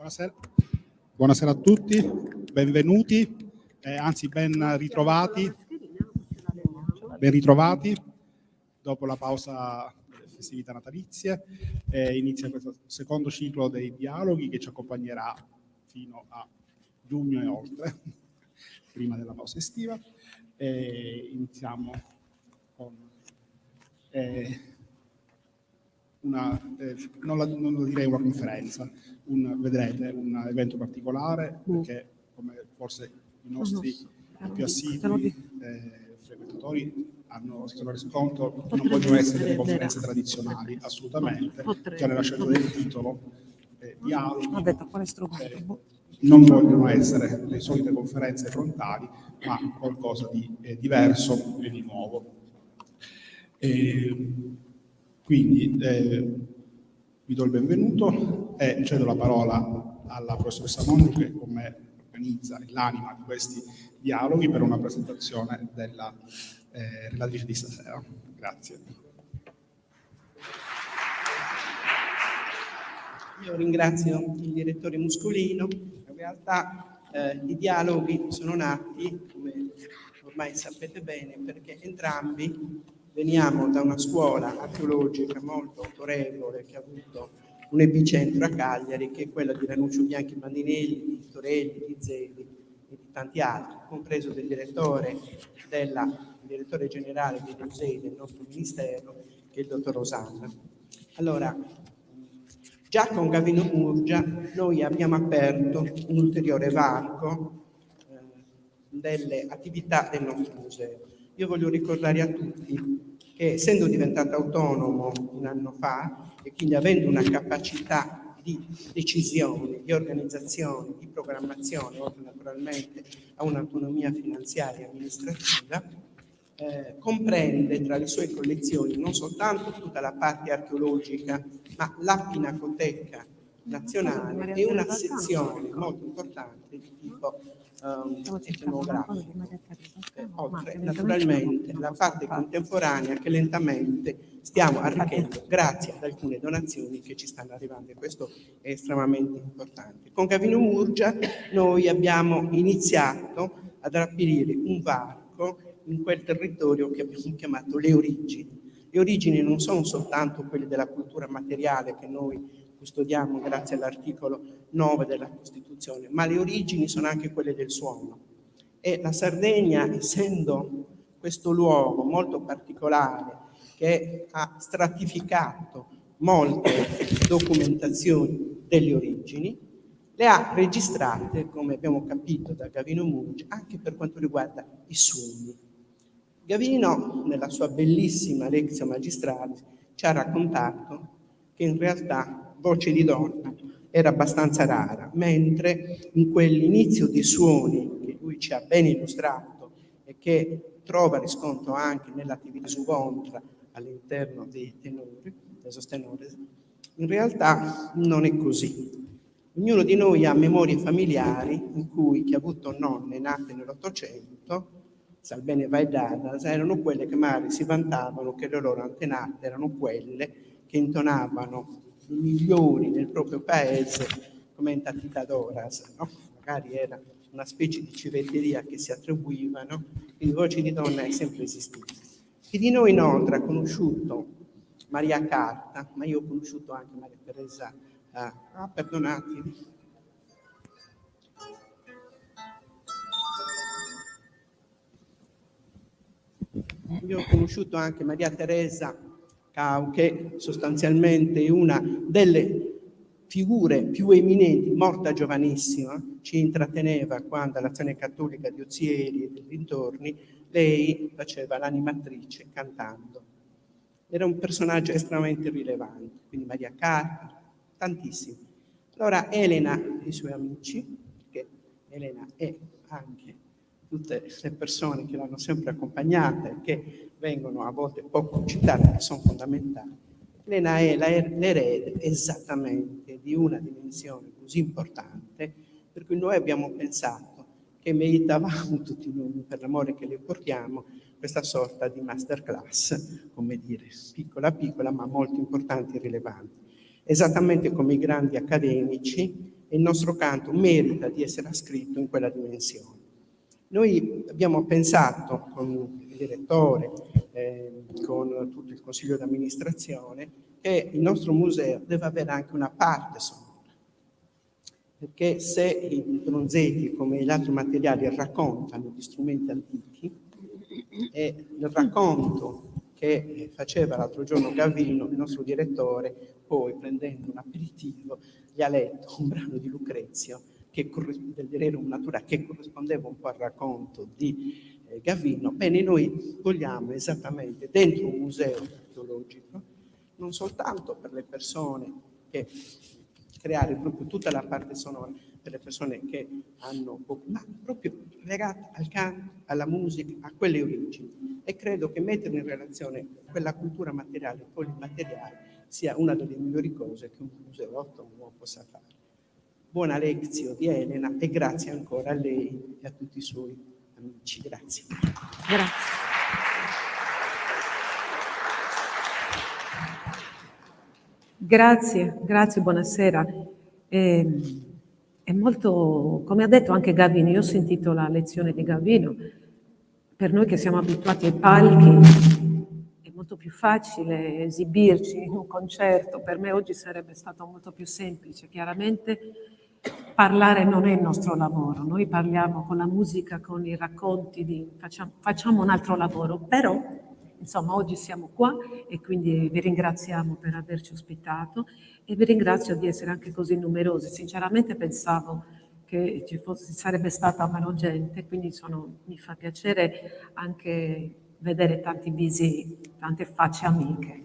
Buonasera. Buonasera a tutti, benvenuti, anzi ben ritrovati dopo la pausa delle festività natalizie. Inizia questo secondo ciclo dei dialoghi che ci accompagnerà fino a giugno e oltre, prima della pausa estiva. Iniziamo con non direi una conferenza, vedrete un evento particolare, perché come forse i nostri più assidui frequentatori si sono resi conto, non vogliono essere delle conferenze tradizionali, assolutamente. Già nella scelta del titolo, dialoghi, non vogliono essere le solite conferenze frontali, ma qualcosa di diverso e di nuovo. Quindi vi do il benvenuto e cedo la parola alla professoressa Monti, che con me organizza l'anima di questi dialoghi, per una presentazione della relatrice di stasera. Grazie. Io ringrazio il direttore Muscolino. In realtà i dialoghi sono nati, come ormai sapete bene, perché entrambi veniamo da una scuola archeologica molto autorevole che ha avuto un epicentro a Cagliari, che è quella di Ranuccio Bianchi Bandinelli, di Torelli, di Zeli e di tanti altri, compreso del direttore generale dei musei del nostro ministero, che è il dottor Rosanna. Allora, già con Gavino Murgia noi abbiamo aperto un ulteriore varco delle attività del nostro museo. Io voglio ricordare a tutti che, essendo diventato autonomo un anno fa e quindi avendo una capacità di decisione, di organizzazione, di programmazione, oltre naturalmente a un'autonomia finanziaria e amministrativa, comprende tra le sue collezioni non soltanto tutta la parte archeologica, ma la Pinacoteca nazionale e una sezione molto importante di tipo etnografico, oltre naturalmente la parte contemporanea che lentamente stiamo arricchendo grazie ad alcune donazioni che ci stanno arrivando, e questo è estremamente importante. Con Gavino Murgia noi abbiamo iniziato ad rapire un varco in quel territorio che abbiamo chiamato le origini. Le origini non sono soltanto quelle della cultura materiale che noi custodiamo grazie all'articolo 9 della Costituzione, ma le origini sono anche quelle del suono. E la Sardegna, essendo questo luogo molto particolare che ha stratificato molte documentazioni delle origini, le ha registrate, come abbiamo capito da Gavino Murgia, anche per quanto riguarda i suoni. Gavino, nella sua bellissima Lectio Magistralis, ci ha raccontato che in realtà voce di donna era abbastanza rara, mentre in quell'inizio dei suoni che lui ci ha ben illustrato e che trova riscontro anche nell'attività subontra all'interno dei tenori, dei sostenori, in realtà non è così. Ognuno di noi ha memorie familiari in cui chi ha avuto nonne nate nell'Ottocento, Salbene Vaidadas, erano quelle che magari si vantavano che le loro antenate erano quelle che intonavano i migliori nel proprio paese come Tatita Doras, no? Magari era una specie di civetteria che si attribuivano, quindi voce di donna è sempre esistita. Chi di noi inoltre ha conosciuto Maria Carta, ma io ho conosciuto anche Maria Teresa, perdonatemi, io ho conosciuto anche Maria Teresa Cau, che sostanzialmente è una delle figure più eminenti, morta giovanissima, ci intratteneva quando all'Azione Cattolica di Ozieri e dei dintorni lei faceva l'animatrice cantando. Era un personaggio estremamente rilevante, quindi Maria Carta, tantissimi. Allora Elena e i suoi amici, che Elena è anche tutte le persone che l'hanno sempre accompagnata e che vengono a volte poco citate, che sono fondamentali. Elena è l'erede esattamente di una dimensione così importante, per cui noi abbiamo pensato che meritavamo tutti noi, per l'amore che le portiamo, questa sorta di masterclass, come dire, piccola piccola, ma molto importante e rilevante. Esattamente come i grandi accademici e il nostro canto merita di essere ascritto in quella dimensione. Noi abbiamo pensato con il direttore, con tutto il consiglio d'amministrazione, che il nostro museo deve avere anche una parte sonora, perché se i bronzetti come gli altri materiali raccontano gli strumenti antichi, e il racconto che faceva l'altro giorno Gavino, il nostro direttore, poi prendendo un aperitivo gli ha letto un brano di Lucrezio del Rerum Natura, che corrispondeva un po' al racconto di Gavino. Bene, noi vogliamo esattamente dentro un museo archeologico, non soltanto per le persone, che creare proprio tutta la parte sonora per le persone che hanno, ma proprio legata al canto, alla musica, a quelle origini. E credo che mettere in relazione quella cultura materiale e polimateriale sia una delle migliori cose che un museo autonomo possa fare. Buona lezione di Elena e grazie ancora a lei e a tutti i suoi amici. Grazie. Grazie, buonasera. È molto, come ha detto anche Gavino, io ho sentito la lezione di Gavino, per noi che siamo abituati ai palchi è molto più facile esibirci in un concerto, per me oggi sarebbe stato molto più semplice. Chiaramente parlare non è il nostro lavoro, noi parliamo con la musica, con i racconti, facciamo un altro lavoro, però insomma oggi siamo qua e quindi vi ringraziamo per averci ospitato e vi ringrazio di essere anche così numerosi. Sinceramente pensavo che sarebbe stata meno gente, quindi mi fa piacere anche vedere tanti visi, tante facce amiche.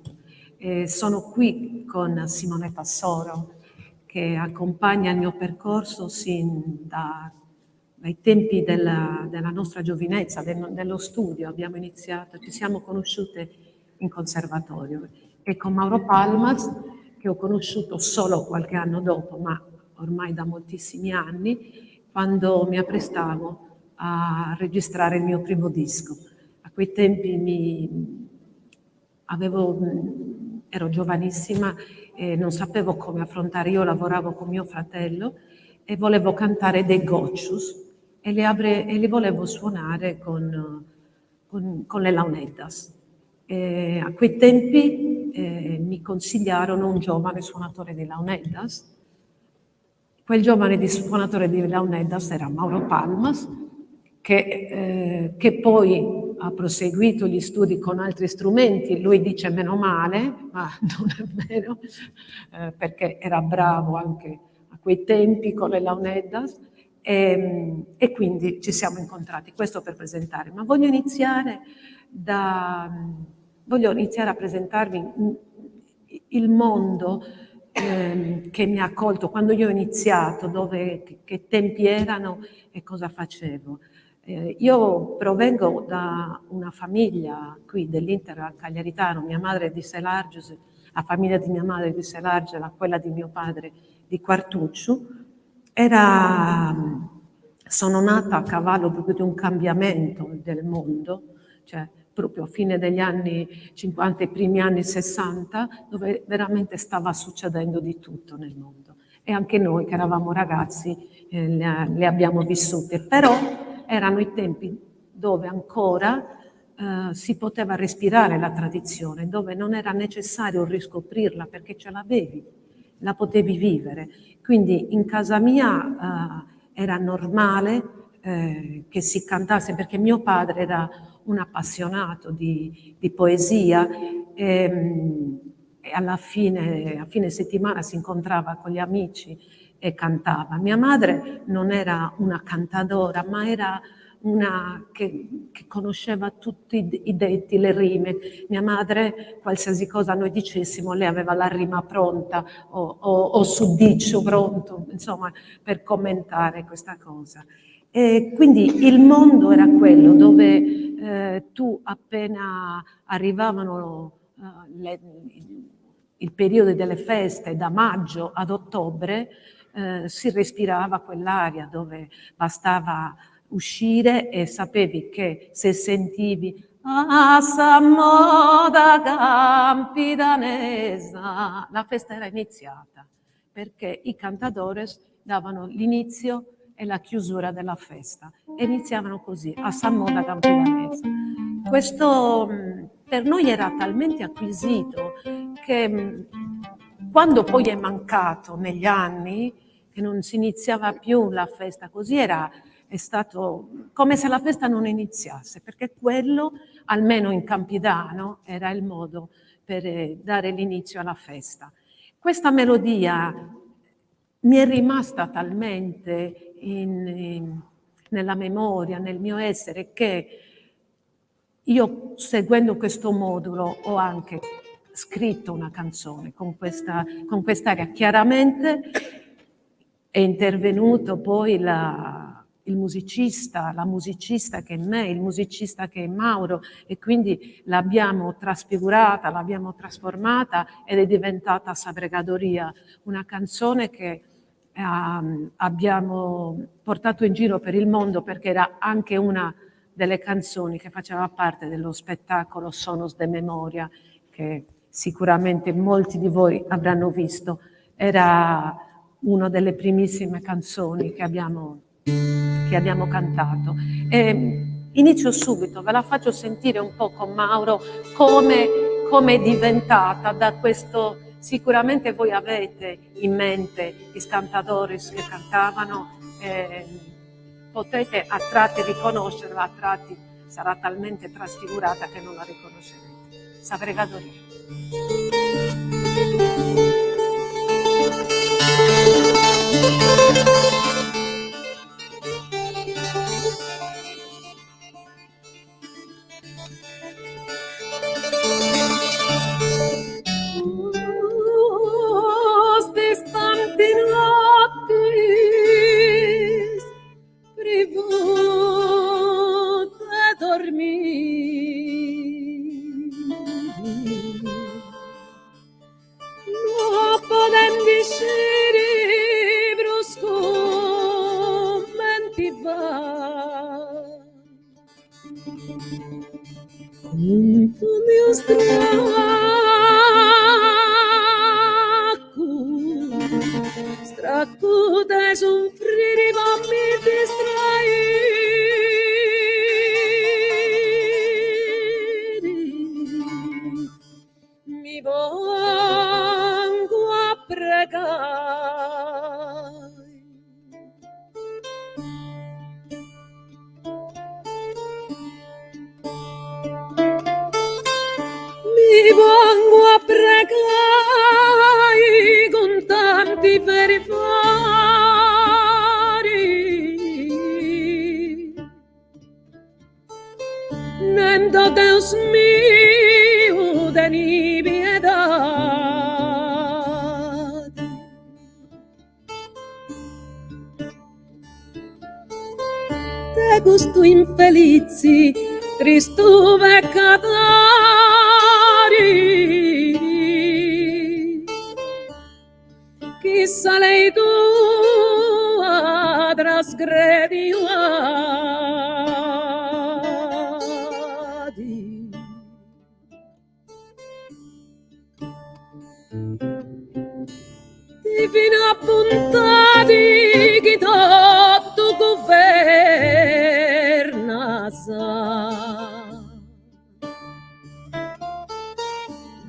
Sono qui con Simonetta Soro, che accompagna il mio percorso sin dai tempi della nostra giovinezza, dello studio. Abbiamo iniziato, ci siamo conosciute in conservatorio, e con Mauro Palmas, che ho conosciuto solo qualche anno dopo, ma ormai da moltissimi anni, quando mi apprestavo a registrare il mio primo disco. A quei tempi ero giovanissima e non sapevo come affrontare. Io lavoravo con mio fratello e volevo cantare dei goccius e li volevo suonare con le launeddas. A quei tempi mi consigliarono un giovane suonatore di launeddas. Quel giovane suonatore di launeddas era Mauro Palmas, che poi ha proseguito gli studi con altri strumenti. Lui dice meno male, ma non è vero, perché era bravo anche a quei tempi con le launeddas, e quindi ci siamo incontrati. Questo per presentare, ma voglio iniziare a presentarvi il mondo che mi ha accolto quando io ho iniziato, che tempi erano e cosa facevo. Io provengo da una famiglia qui dell'Inter Cagliaritano, mia madre è di Selarges, la famiglia di mia madre è di Selarges, quella di mio padre di Quartucciu. Sono nata a cavallo proprio di un cambiamento del mondo, cioè proprio a fine degli anni 50 e primi anni 60, dove veramente stava succedendo di tutto nel mondo. E anche noi che eravamo ragazzi le abbiamo vissute, però erano i tempi dove ancora si poteva respirare la tradizione, dove non era necessario riscoprirla perché ce l'avevi, la potevi vivere. Quindi in casa mia era normale che si cantasse, perché mio padre era un appassionato di poesia e a fine settimana si incontrava con gli amici e cantava. Mia madre non era una cantadora, ma era una che conosceva tutti i detti, le rime. Mia madre, qualsiasi cosa noi dicessimo, lei aveva la rima pronta o suddiccio pronto, insomma, per commentare questa cosa. E quindi il mondo era quello dove tu appena arrivavano il periodo delle feste, da maggio ad ottobre, si respirava quell'aria dove bastava uscire e sapevi che se sentivi a Sammoda Campidanesa, la festa era iniziata, perché i cantadores davano l'inizio e la chiusura della festa e iniziavano così, a San Moda Campidanese. Questo per noi era talmente acquisito che quando poi è mancato negli anni, che non si iniziava più la festa così, è stato come se la festa non iniziasse, perché quello, almeno in Campidano, era il modo per dare l'inizio alla festa. Questa melodia mi è rimasta talmente nella memoria, nel mio essere, che io, seguendo questo modulo, ho anche scritto una canzone con quest'aria. Chiaramente è intervenuto poi il musicista, la musicista che è me, il musicista che è Mauro, e quindi l'abbiamo trasfigurata, l'abbiamo trasformata ed è diventata Sabregadoria, una canzone che abbiamo portato in giro per il mondo perché era anche una delle canzoni che faceva parte dello spettacolo Sonos de Memoria, che sicuramente molti di voi avranno visto. Era una delle primissime canzoni che abbiamo cantato. Inizio subito, ve la faccio sentire un po' con Mauro come è diventata da questo. Sicuramente voi avete in mente i cantadores che cantavano, potete a tratti riconoscerla, a tratti sarà talmente trasfigurata che non la riconoscerete. Sabregadoria. Straccude soffririva mi distrairi, mi vengo a pregare. Mi vengo a pregare con tanti ferifari, nendo Deus mio deni piedade. Te gusto infelici, tristu peccatori, chissà lei tua trasgrediadi. Divina appuntati chi tu governas,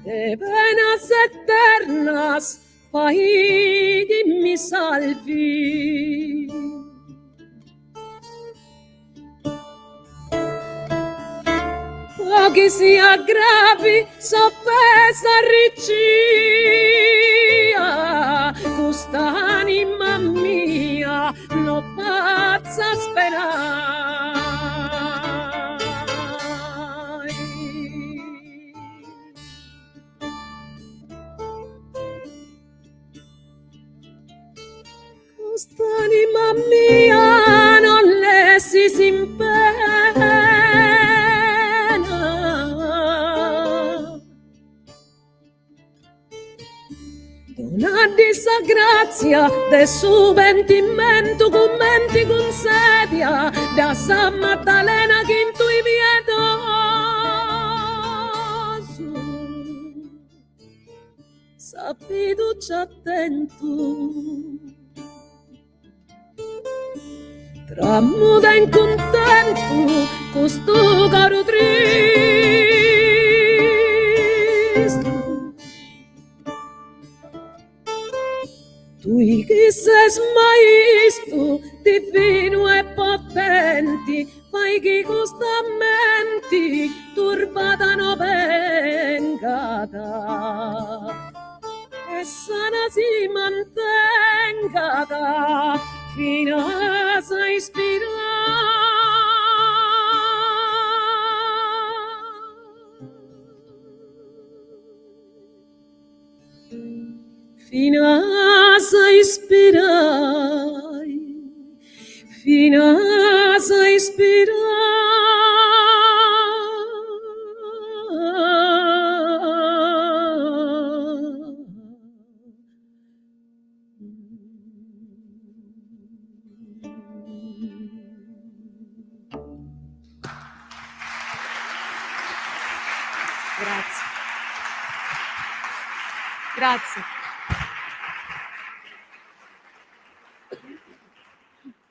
de penas eternas fai che mi salvi. Pochi si aggravi, soppesa riccia, quest'anima mia non pazza sperai. Quest'anima mia non lessi s'impena, una disgrazia de su pentimento commenti con sedia da San Maddalena che in tui pietoso sappi tu c'attento tramuta in contento questo caro triste. Tu che sei smaisto, divino e potenti, fai che costamenti turbata no vengata. E sana si mantenga fino a si fino a si ispirai, fino a si Grazie. Grazie.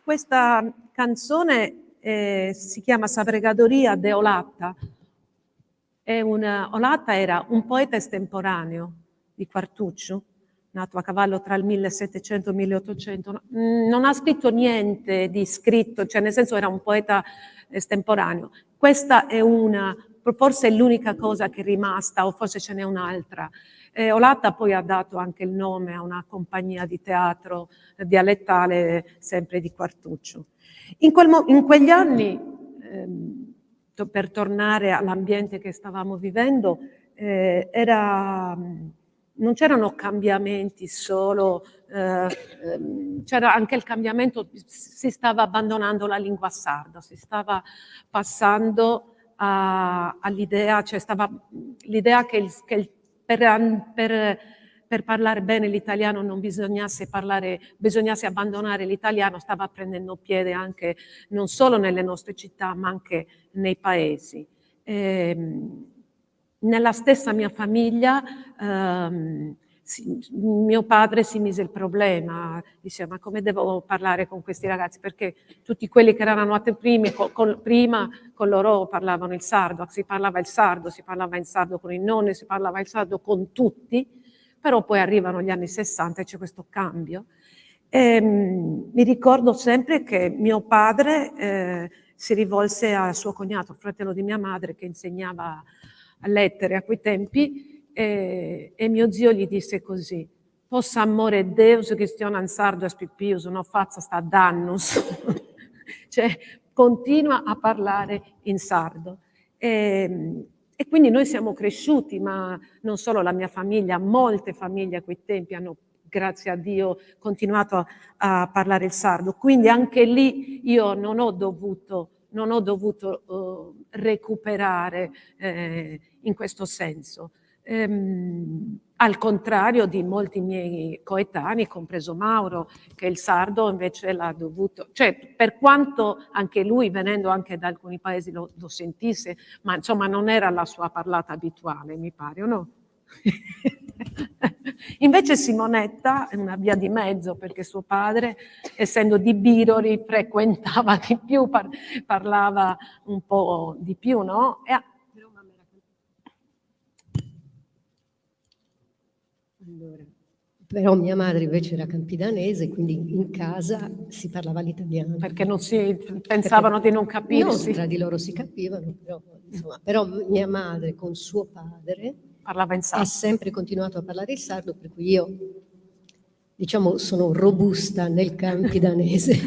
Questa canzone si chiama Sabregadoria de Olatta. Olatta era un poeta estemporaneo di Quartuccio, nato a cavallo tra il 1700 e il 1800. Non ha scritto niente di scritto, cioè nel senso era un poeta estemporaneo. Questa è forse è l'unica cosa che è rimasta, o forse ce n'è un'altra. Olatta poi ha dato anche il nome a una compagnia di teatro dialettale sempre di Quartuccio. In quegli anni, per tornare all'ambiente che stavamo vivendo, non c'erano cambiamenti solo, c'era anche il cambiamento, si stava abbandonando la lingua sarda, si stava passando all'idea, cioè l'idea che per parlare bene l'italiano non bisognasse abbandonare l'italiano, stava prendendo piede anche non solo nelle nostre città, ma anche nei paesi. Nella stessa mia famiglia mio padre si mise il problema, diceva: ma come devo parlare con questi ragazzi? Perché tutti quelli che erano nati prima con loro parlavano il sardo, si parlava in sardo con i nonni, si parlava il sardo con tutti, però poi arrivano gli anni 60 e c'è questo cambio. Mi ricordo sempre che mio padre si rivolse al suo cognato, fratello di mia madre, che insegnava lettere a quei tempi, e mio zio gli disse così: possa amore Deus che stiano in sardo a spippius, non faccia sta dannus. Cioè continua a parlare in sardo. E quindi noi siamo cresciuti, ma non solo la mia famiglia, molte famiglie a quei tempi hanno, grazie a Dio, continuato a parlare il sardo. Quindi anche lì io non ho dovuto recuperare in questo senso. Al contrario di molti miei coetanei, compreso Mauro, che il sardo invece l'ha dovuto, cioè per quanto anche lui, venendo anche da alcuni paesi, lo sentisse, ma insomma non era la sua parlata abituale, mi pare, o no? Invece Simonetta è una via di mezzo, perché suo padre, essendo di Birori, frequentava di più, parlava un po' di più, no? Però mia madre invece era campidanese, quindi in casa si parlava l'italiano. Perché non pensavano di non capirsi. No, tra di loro si capivano, però mia madre con suo padre parlava in sardo. Ha sempre continuato a parlare il sardo, per cui io, diciamo, sono robusta nel campidanese.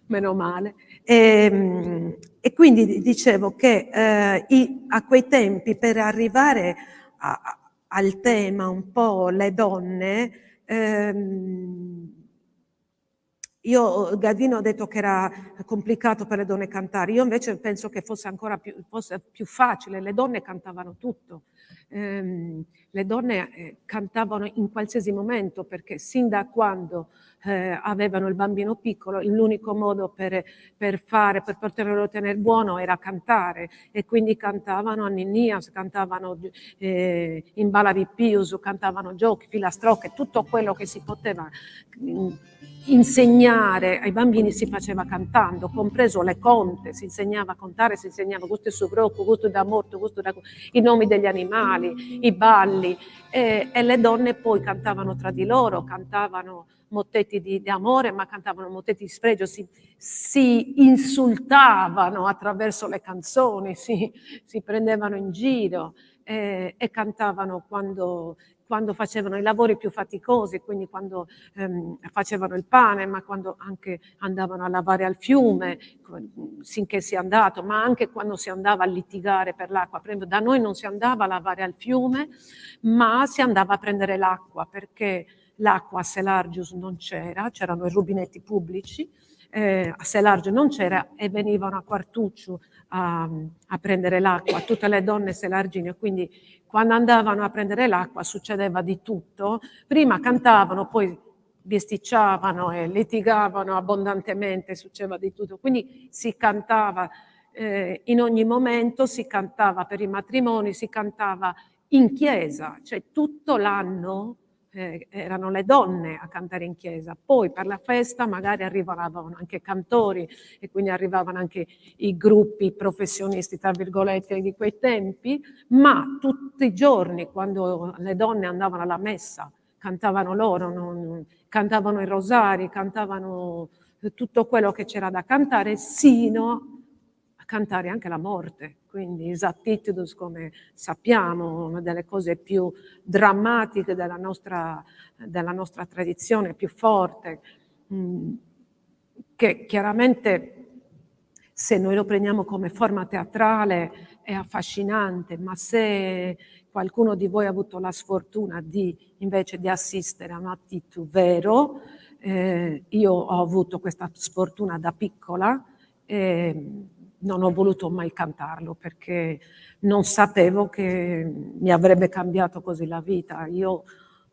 Meno male. E quindi dicevo che a quei tempi, per arrivare al tema un po' le donne, Gavino ha detto che era complicato per le donne cantare, io invece penso che fosse più facile, le donne cantavano tutto, le donne cantavano in qualsiasi momento, perché sin da quando avevano il bambino piccolo, l'unico modo per poterlo tenere buono era cantare, e quindi cantavano Anninnias, cantavano in Bala di Pius, cantavano giochi, filastrocche, tutto quello che si poteva insegnare ai bambini si faceva cantando, compreso le conte, si insegnava a contare, si insegnava gusto su groco, gusto da morto, i nomi degli animali, i balli, e le donne poi cantavano tra di loro, cantavano mottetti di amore, ma cantavano mottetti di spregio, si insultavano attraverso le canzoni, si prendevano in giro, e cantavano quando facevano i lavori più faticosi, quindi quando facevano il pane, ma quando anche andavano a lavare al fiume, sinché sia andato, ma anche quando si andava a litigare per l'acqua. Da noi non si andava a lavare al fiume, ma si andava a prendere l'acqua, perché l'acqua a Selargius non c'era, c'erano i rubinetti pubblici, a Selargio non c'era, e venivano a Quartuccio a prendere l'acqua, tutte le donne selargine, quindi quando andavano a prendere l'acqua succedeva di tutto, prima cantavano, poi bisticciavano e litigavano abbondantemente, succedeva di tutto, quindi si cantava in ogni momento, si cantava per i matrimoni, si cantava in chiesa, cioè tutto l'anno erano le donne a cantare in chiesa, poi per la festa magari arrivavano anche cantori, e quindi arrivavano anche i gruppi professionisti, tra virgolette, di quei tempi, ma tutti i giorni quando le donne andavano alla messa cantavano loro, cantavano i rosari, cantavano tutto quello che c'era da cantare, sino a cantare anche la morte. Quindi Sapittidus, come sappiamo, una delle cose più drammatiche della nostra tradizione, più forte, che chiaramente, se noi lo prendiamo come forma teatrale, è affascinante, ma se qualcuno di voi ha avuto la sfortuna invece di assistere a un attito vero, io ho avuto questa sfortuna da piccola, non ho voluto mai cantarlo perché non sapevo che mi avrebbe cambiato così la vita. Io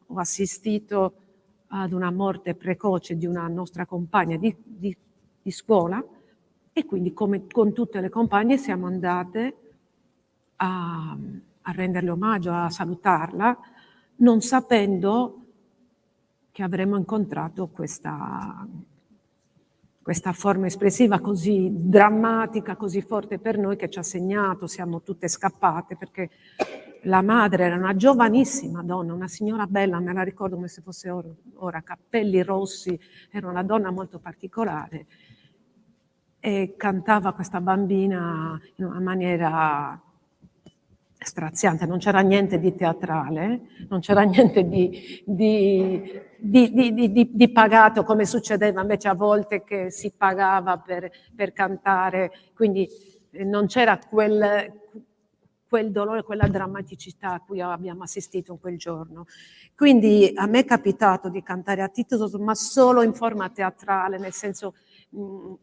ho assistito ad una morte precoce di una nostra compagna di scuola, e quindi, come con tutte le compagne, siamo andate a renderle omaggio, a salutarla, non sapendo che avremmo incontrato questa forma espressiva così drammatica, così forte per noi, che ci ha segnato. Siamo tutte scappate, perché la madre era una giovanissima donna, una signora bella, me la ricordo come se fosse ora, capelli rossi, era una donna molto particolare, e cantava questa bambina in una maniera straziante, non c'era niente di teatrale, non c'era niente di pagato, come succedeva invece a volte che si pagava per cantare, quindi non c'era quel dolore, quella drammaticità a cui abbiamo assistito in quel giorno. Quindi a me è capitato di cantare a Titus, ma solo in forma teatrale, nel senso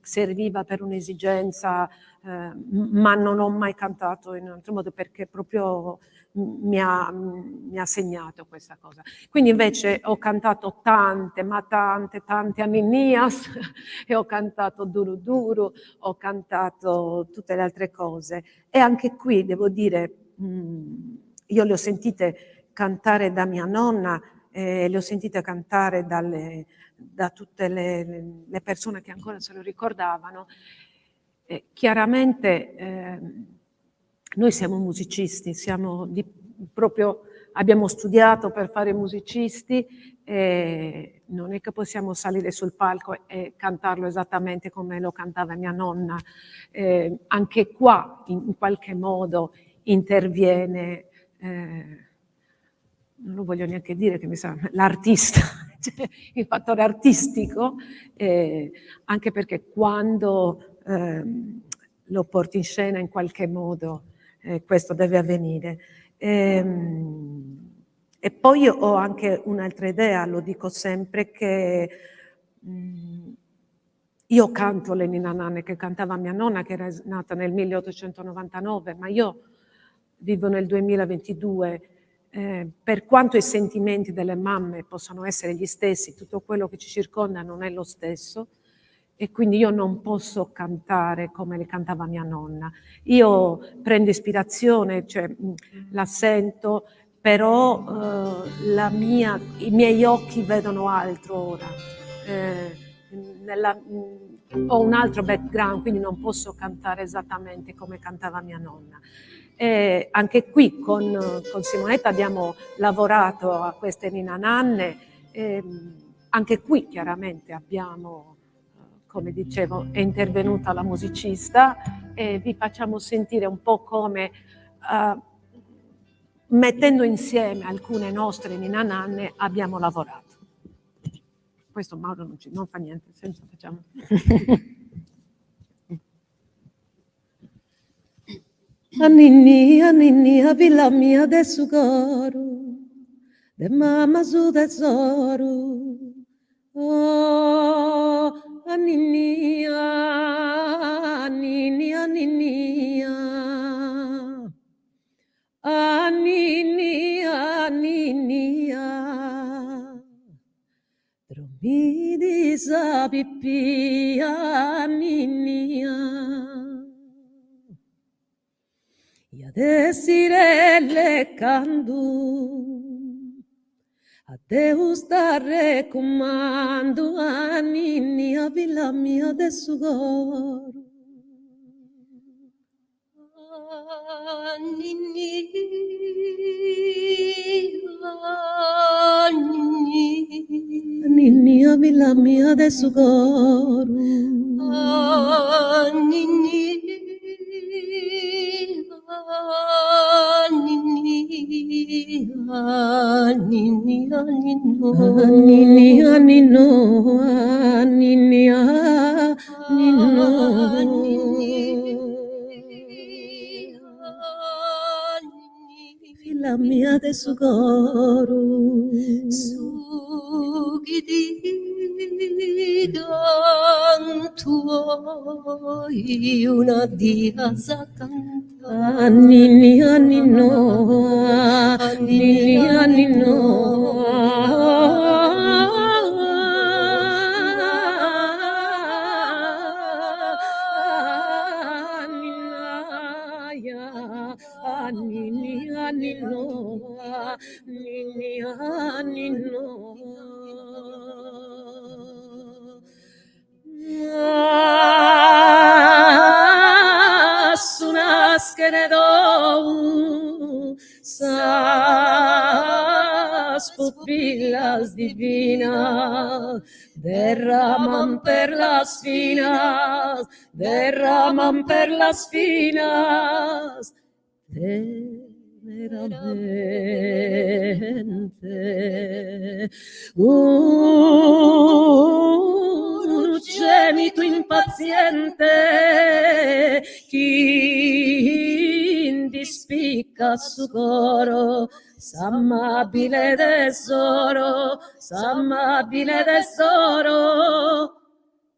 serviva per un'esigenza, ma non ho mai cantato in un altro modo, perché proprio mi ha segnato questa cosa. Quindi invece ho cantato tante Anninnias e ho cantato Duru Duru, ho cantato tutte le altre cose, e anche qui devo dire, io le ho sentite cantare da mia nonna, le ho sentite cantare da tutte le persone che ancora se lo ricordavano. Chiaramente noi siamo musicisti, abbiamo studiato per fare musicisti, e non è che possiamo salire sul palco e cantarlo esattamente come lo cantava mia nonna. Anche qua in qualche modo interviene, non lo voglio neanche dire, che mi sa, l'artista, cioè il fattore artistico, anche perché quando lo porti in scena in qualche modo questo deve avvenire. E poi ho anche un'altra idea, lo dico sempre, che io canto le Ninna Nanne che cantava mia nonna, che era nata nel 1899, ma io vivo nel 2022, per quanto i sentimenti delle mamme possano essere gli stessi, tutto quello che ci circonda non è lo stesso, e quindi io non posso cantare come le cantava mia nonna. Io prendo ispirazione, cioè la sento, però i miei occhi vedono altro ora. Ho un altro background, quindi non posso cantare esattamente come cantava mia nonna. Anche qui con Simonetta abbiamo lavorato a queste ninna nanne, anche qui chiaramente abbiamo, come dicevo, è intervenuta la musicista, e vi facciamo sentire un po' come mettendo insieme alcune nostre ninna nanne abbiamo lavorato. Questo Mauro non fa niente, senza facciamo. A ninni, a villa mia del sugoro, de mamma su tesoro. Oh, a ninni, a ninni, a ninni, a ninni, a ninni, mi disabippi, a ninni, e desirelle candu, a Deus dare comando, a ninni, a villa mia de sugoro. A ninni, a ninni, ninni, a villa mia de sugoro. A ninni, a ninni, a ninni, a ninno, a ninni, a ninno, a ninni, a ninno. Villa mia de sugoro, sughi di canto, una dia sa canta, ninni a ninno, ninni a ninno. Ninni a ninno, ninni a ninno. Sunas que ne do, sas pupillas divinas derraman per las finas, derraman per las finas. Teneramente un gemito impaziente chi indispicca su coro, s'amabile tesoro, s'amabile tesoro,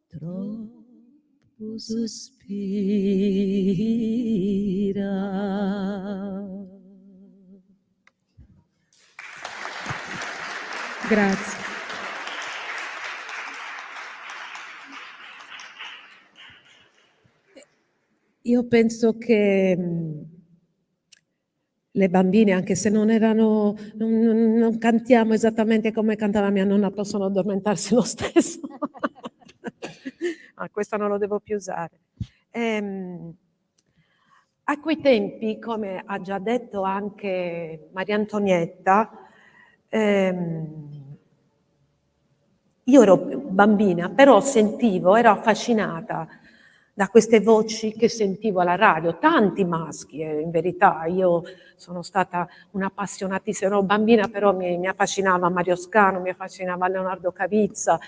troppo sospira. Grazie. Io penso che le bambine, anche se non cantiamo esattamente come cantava mia nonna, possono addormentarsi lo stesso. Questo non lo devo più usare. A quei tempi, come ha già detto anche Maria Antonietta, io ero bambina, però ero affascinata da queste voci che sentivo alla radio, tanti maschi, in verità. Io sono stata un'appassionatissima, ero bambina, però mi affascinava Mario Scano, mi affascinava Leonardo Cavizza,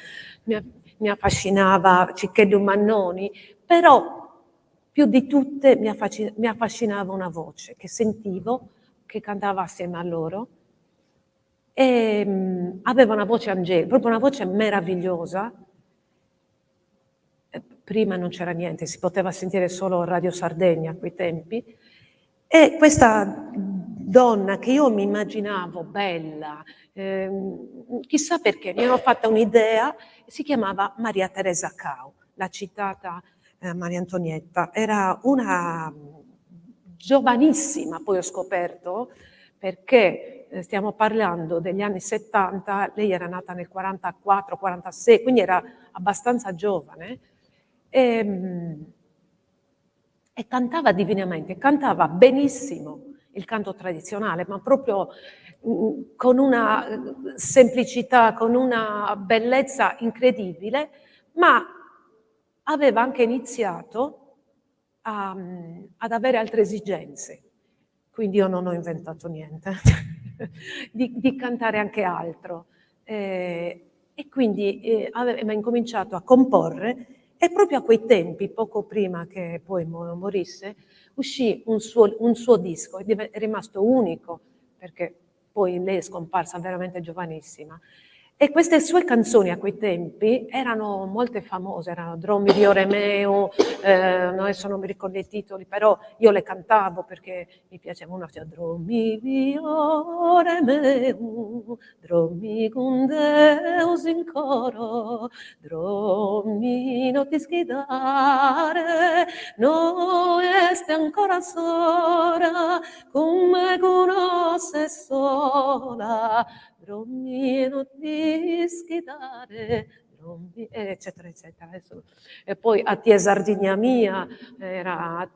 mi affascinava Cicchelli Mannoni, però più di tutte mi affascinava una voce che sentivo, che cantava assieme a loro, e aveva una voce angelica, proprio una voce meravigliosa. Prima non c'era niente, si poteva sentire solo Radio Sardegna a quei tempi, e questa donna che io mi immaginavo bella, chissà perché, mi ero fatta un'idea, si chiamava Maria Teresa Cau, la citata Maria Antonietta. Era una giovanissima, poi ho scoperto, perché stiamo parlando degli anni 70, lei era nata nel 44-46, quindi era abbastanza giovane, e cantava divinamente, cantava benissimo il canto tradizionale, ma proprio con una semplicità, con una bellezza incredibile, ma aveva anche iniziato ad avere altre esigenze. Quindi io non ho inventato niente, di cantare anche altro. E quindi aveva incominciato a comporre, e proprio a quei tempi, poco prima che poi morisse, uscì un suo disco, è rimasto unico, perché poi lei è scomparsa veramente giovanissima. E queste sue canzoni a quei tempi erano molte famose, erano Dromi di Oremeu, adesso non mi ricordo i titoli, però io le cantavo perché mi piaceva una, cioè, Dromi di Oremeu, Dromi con Deus in coro, Dromi non ti schidare, no este ancora sola, come conosce sola, Dromi non ti schidare, eccetera, eccetera. Adesso, e poi a te Sardigna mia, era a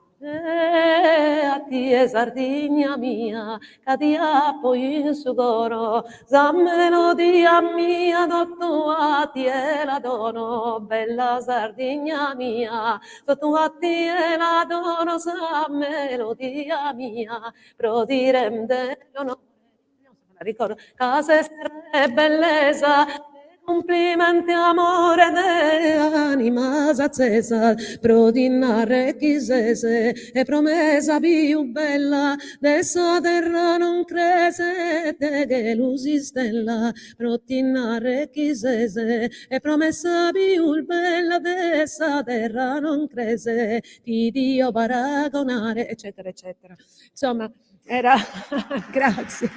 te Sardigna mia, cadia poi in su coro, sa melodia mia, dotto a te la dono, bella Sardigna mia, dotto a te la dono, sa melodia mia, pro direm no, ricordo, casa e bellezza, complimenti amore de anima accesa, prodinare chisese e promessa più bella, dessa terra non crese, te che lusi stella, prodinare chisese e promessa più bella, dessa terra non crese, ti Dio paragonare, eccetera, eccetera. Insomma, era... Grazie.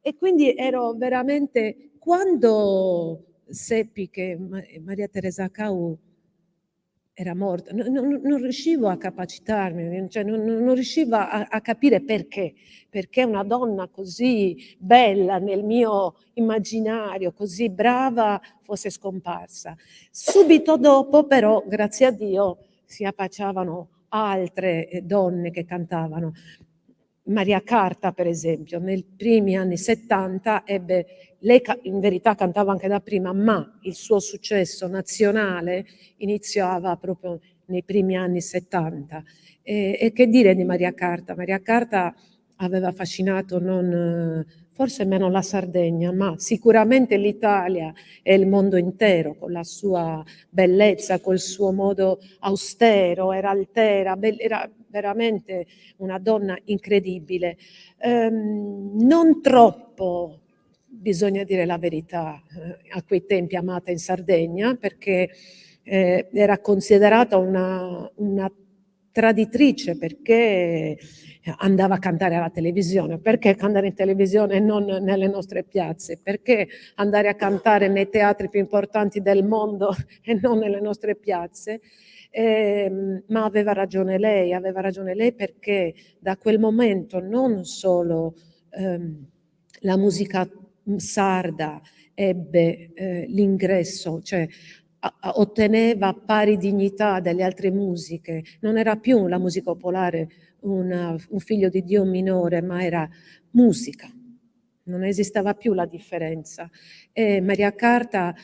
E quindi ero veramente, quando seppi che Maria Teresa Cau era morta, non riuscivo a capacitarmi, cioè non riuscivo a capire perché una donna così bella nel mio immaginario, così brava, fosse scomparsa. Subito dopo, però, grazie a Dio, si affacciavano altre donne che cantavano. Maria Carta, per esempio, nei primi anni 70 lei in verità cantava anche da prima, ma il suo successo nazionale iniziava proprio nei primi anni 70. E che dire di Maria Carta? Maria Carta aveva affascinato forse meno la Sardegna, ma sicuramente l'Italia e il mondo intero, con la sua bellezza, col suo modo austero, era altera, era veramente una donna incredibile. Non troppo, bisogna dire la verità, a quei tempi amata in Sardegna, perché era considerata una traditrice, perché andava a cantare alla televisione. Perché cantare in televisione e non nelle nostre piazze? Perché andare a cantare nei teatri più importanti del mondo e non nelle nostre piazze? Ma aveva ragione lei perché da quel momento non solo la musica sarda ebbe l'ingresso, cioè otteneva pari dignità delle altre musiche, non era più la musica popolare un figlio di Dio minore, ma era musica. Non esisteva più la differenza. E Maria Carta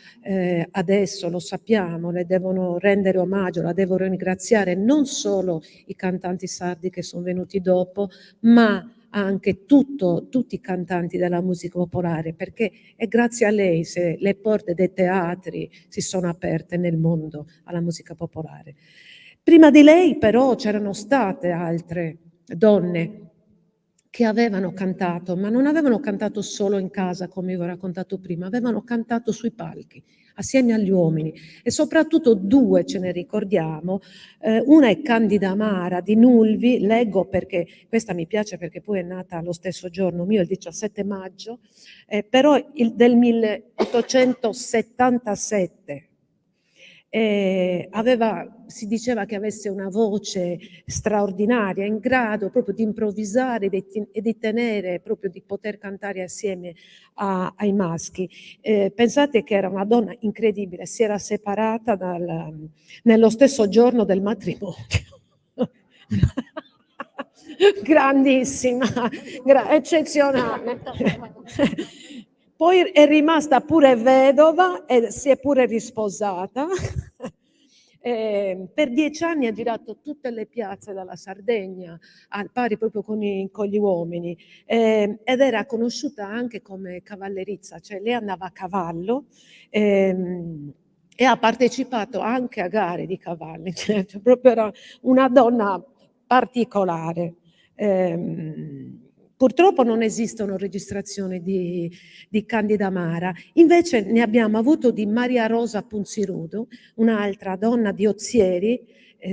adesso, lo sappiamo, le devono rendere omaggio, la devono ringraziare non solo i cantanti sardi che sono venuti dopo, ma anche tutti i cantanti della musica popolare, perché è grazie a lei se le porte dei teatri si sono aperte nel mondo alla musica popolare. Prima di lei però c'erano state altre donne che avevano cantato, ma non avevano cantato solo in casa, come vi ho raccontato prima, avevano cantato sui palchi, assieme agli uomini, e soprattutto due ce ne ricordiamo. Una è Candida Amara di Nulvi, leggo perché questa mi piace perché poi è nata lo stesso giorno mio, il 17 maggio, però del 1877. Si diceva che avesse una voce straordinaria, in grado proprio di improvvisare e di tenere, proprio di poter cantare assieme ai maschi. Pensate che era una donna incredibile, si era separata nello stesso giorno del matrimonio. Grandissima, eccezionale. Poi è rimasta pure vedova e si è pure risposata. Per 10 anni ha girato tutte le piazze della Sardegna, al pari proprio con gli uomini, ed era conosciuta anche come cavallerizza, cioè lei andava a cavallo e ha partecipato anche a gare di cavalli, cioè proprio era una donna particolare. Purtroppo non esistono registrazioni di Candida Amara, invece ne abbiamo avuto di Maria Rosa Punzirudo, un'altra donna di Ozieri,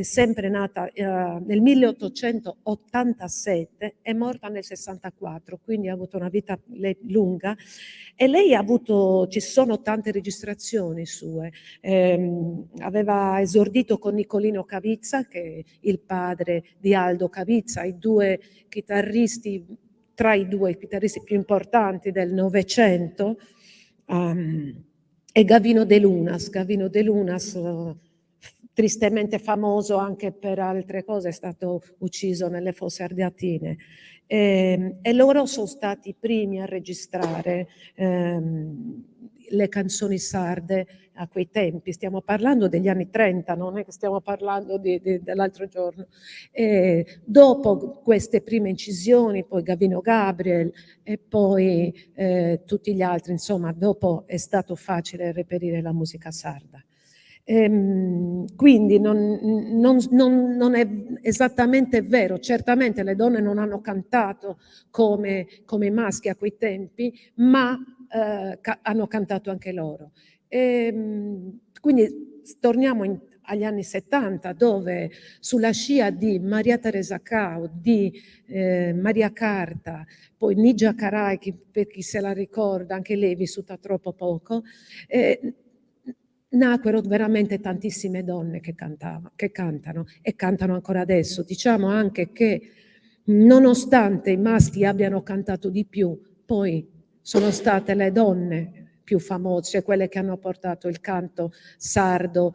sempre nata nel 1887 e morta nel 64, quindi ha avuto una vita lunga, e lei ha avuto, ci sono tante registrazioni sue. Aveva esordito con Nicolino Cavizza, che è il padre di Aldo Cavizza, i due chitarristi, tra i due chitarristi più importanti del Novecento, e Gavino De Lunas. Gavino De Lunas, tristemente famoso anche per altre cose, è stato ucciso nelle Fosse Ardeatine. E loro sono stati i primi a registrare le canzoni sarde a quei tempi. Stiamo parlando degli anni 30, non è che stiamo parlando dell'altro giorno. Dopo queste prime incisioni, poi Gavino Gabriel e poi tutti gli altri, insomma, dopo è stato facile reperire la musica sarda. Quindi non è esattamente vero, certamente le donne non hanno cantato come i maschi a quei tempi, ma hanno cantato anche loro. Quindi torniamo agli anni 70, dove sulla scia di Maria Teresa Cao, di Maria Carta, poi Nigia Carai, per chi se la ricorda, anche lei è vissuta troppo poco, nacquero veramente tantissime donne che cantano e cantano ancora adesso. Diciamo anche che nonostante i maschi abbiano cantato di più, poi sono state le donne più famose, quelle che hanno portato il canto sardo.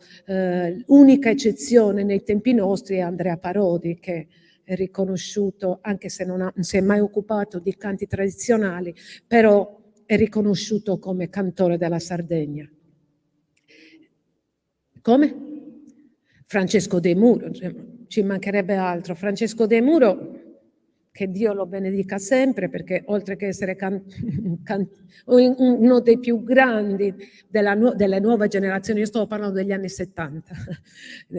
Unica eccezione nei tempi nostri è Andrea Parodi, che è riconosciuto, anche se non si è mai occupato di canti tradizionali, però è riconosciuto come cantore della Sardegna. Come? Francesco De Muro, ci mancherebbe altro. Francesco De Muro, che Dio lo benedica sempre, perché oltre che essere uno dei più grandi delle nuove generazioni, io stavo parlando degli anni 70,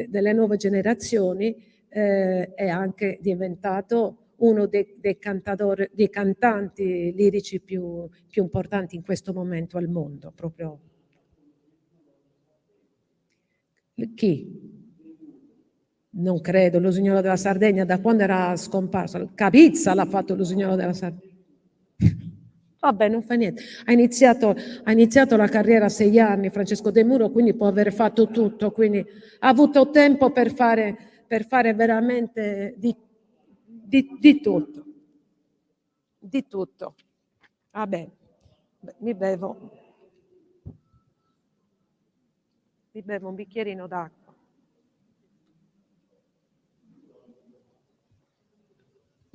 delle nuove generazioni, è anche diventato uno dei cantanti lirici più importanti in questo momento al mondo, proprio. Chi? Non credo, l'Usignolo della Sardegna, da quando era scomparso? Cavizza l'ha fatto l'Usignolo della Sardegna. Vabbè, non fa niente. Ha iniziato la carriera a 6 anni, Francesco De Muro, quindi può aver fatto tutto, quindi ha avuto tempo per fare veramente di tutto. Di tutto. Vabbè, mi bevo un bicchierino d'acqua.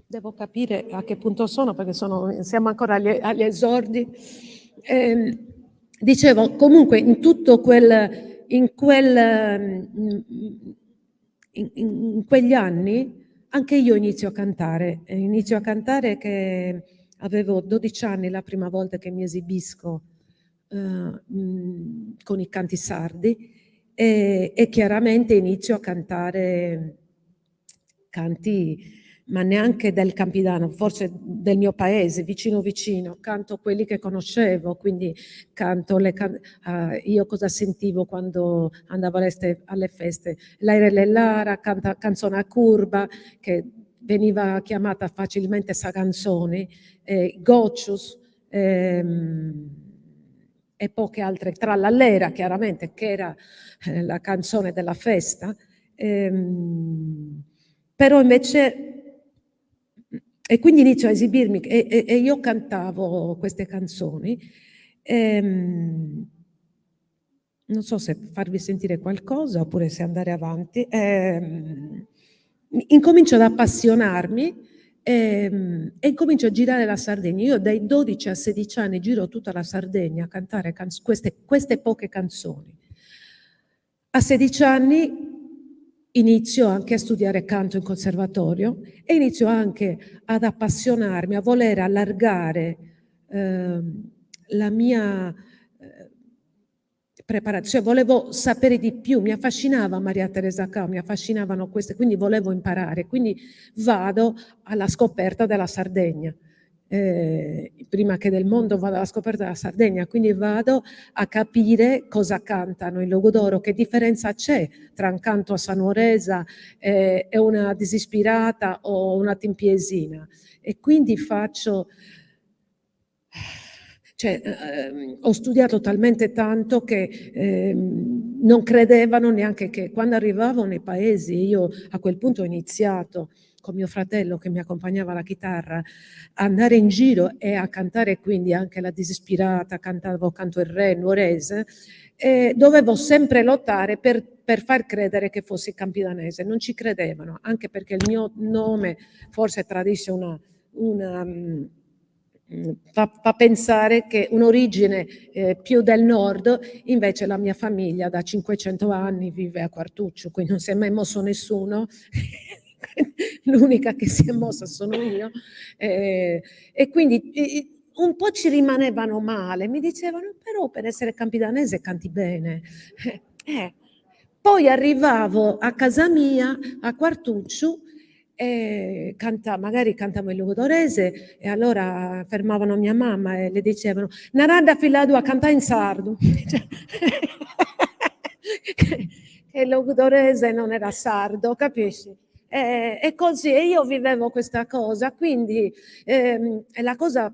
Devo capire a che punto sono, perché siamo ancora agli esordi. Dicevo, comunque in quegli anni anche io inizio a cantare che avevo 12 anni la prima volta che mi esibisco con i canti sardi, e chiaramente inizio a cantare canti ma neanche del Campidano, forse del mio paese, vicino vicino, canto quelli che conoscevo, quindi canto io cosa sentivo quando andavo alle feste, l'Aire Lara, canzone a curva, che veniva chiamata facilmente sa canzone, Goccius, e poche altre, Trallallera chiaramente, che era la canzone della festa, però invece... E quindi inizio a esibirmi e io cantavo queste canzoni. Non so se farvi sentire qualcosa oppure se andare avanti. Incomincio ad appassionarmi e incomincio a girare la Sardegna. Io dai 12 a 16 anni giro tutta la Sardegna a cantare queste poche canzoni. A 16 anni inizio anche a studiare canto in conservatorio e inizio anche ad appassionarmi, a voler allargare la mia preparazione, volevo sapere di più, mi affascinava Maria Teresa Cao, mi affascinavano queste, quindi volevo imparare, quindi vado alla scoperta della Sardegna. Prima che del mondo vado alla scoperta della Sardegna, quindi vado a capire cosa cantano in Logudoro, che differenza c'è tra un canto a sanuoresa e una disispirata o una timpiesina. E quindi ho studiato talmente tanto che non credevano neanche che quando arrivavo nei paesi, io a quel punto ho iniziato con mio fratello che mi accompagnava alla chitarra, a andare in giro e a cantare quindi anche la disispirata, cantavo Canto il Re, nuorese, dovevo sempre lottare per far credere che fossi campidanese. Non ci credevano, anche perché il mio nome forse tradisce fa pensare che un'origine più del nord, invece la mia famiglia da 500 anni vive a Quartuccio, quindi non si è mai mosso nessuno. L'unica che si è mossa sono io, e quindi un po' ci rimanevano male, mi dicevano però per essere campidanese canti bene. Poi arrivavo a casa mia a Quartuccio e magari cantavo in logudorese e allora fermavano mia mamma e le dicevano Narada filato a cantare in sardo. Che il logudorese non era sardo, capisci? E così, e io vivevo questa cosa, quindi è la cosa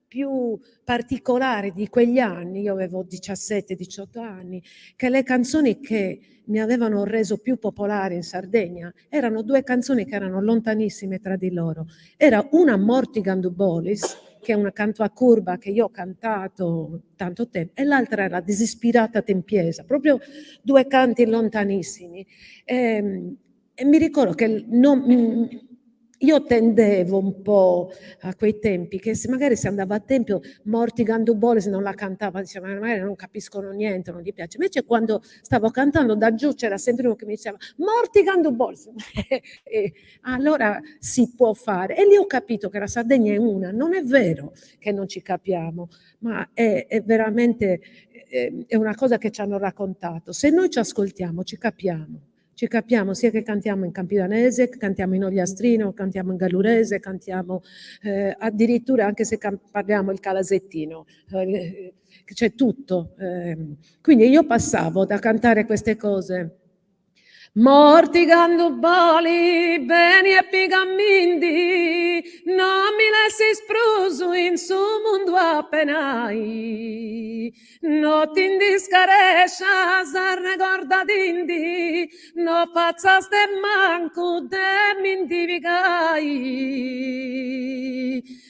più particolare di quegli anni, io avevo 17-18 anni, che le canzoni che mi avevano reso più popolare in Sardegna erano due canzoni che erano lontanissime tra di loro. Era una Mortigando Bolis, che è una canto a curva che io ho cantato tanto tempo, e l'altra era Disispirata Tempiesa, proprio due canti lontanissimi. E mi ricordo che io tendevo un po' a quei tempi che magari se andava a tempio Mortigando Bolis non la cantava, diceva magari non capiscono niente, non gli piace. Invece quando stavo cantando da giù c'era sempre uno che mi diceva Mortigando Bolis. Allora si può fare. E lì ho capito che la Sardegna è una, non è vero che non ci capiamo, ma è veramente è una cosa che ci hanno raccontato. Se noi ci ascoltiamo, ci capiamo sia che cantiamo in campidanese, cantiamo in ogliastrino, cantiamo in gallurese, cantiamo addirittura anche se parliamo il calasettino, c'è tutto. Quindi io passavo da cantare queste cose Mortigando boli, beni e pigammindi, non mi lessi spruso in su mondo appenai. No ti indiscarescia, sarne gorda d'indi, no pazzaste manco de mindivigai.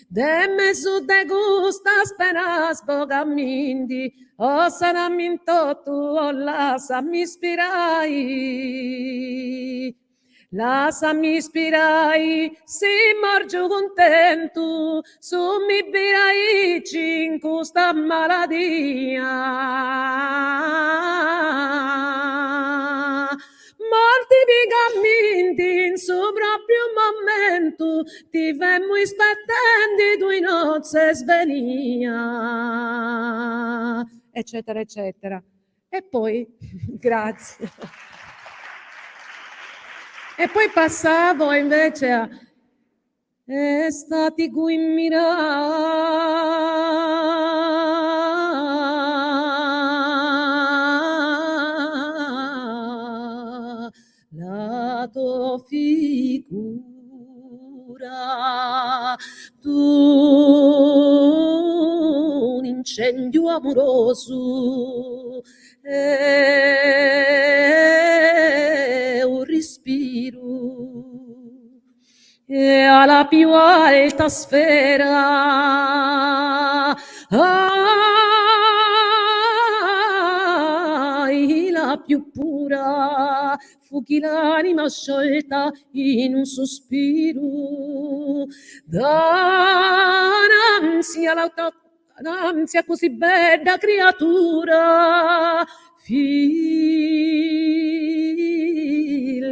Demme su de gustas penas bogammindi, o sarammi tu o lasciami ispirai. Lasciami ispirai, si morgio contento, su mi birai in questa maladia. Molti pigamenti in su proprio momento ti vemmo ispettendo due nozze svenia, eccetera, eccetera. E poi, grazie. E poi passavo invece estati cui mira la tua figura, tu un incendio amoroso e un respiro e alla più alta sfera la più pura fu chi l'anima sciolta in un sospiro d'ansia l'ansia così bella creatura fil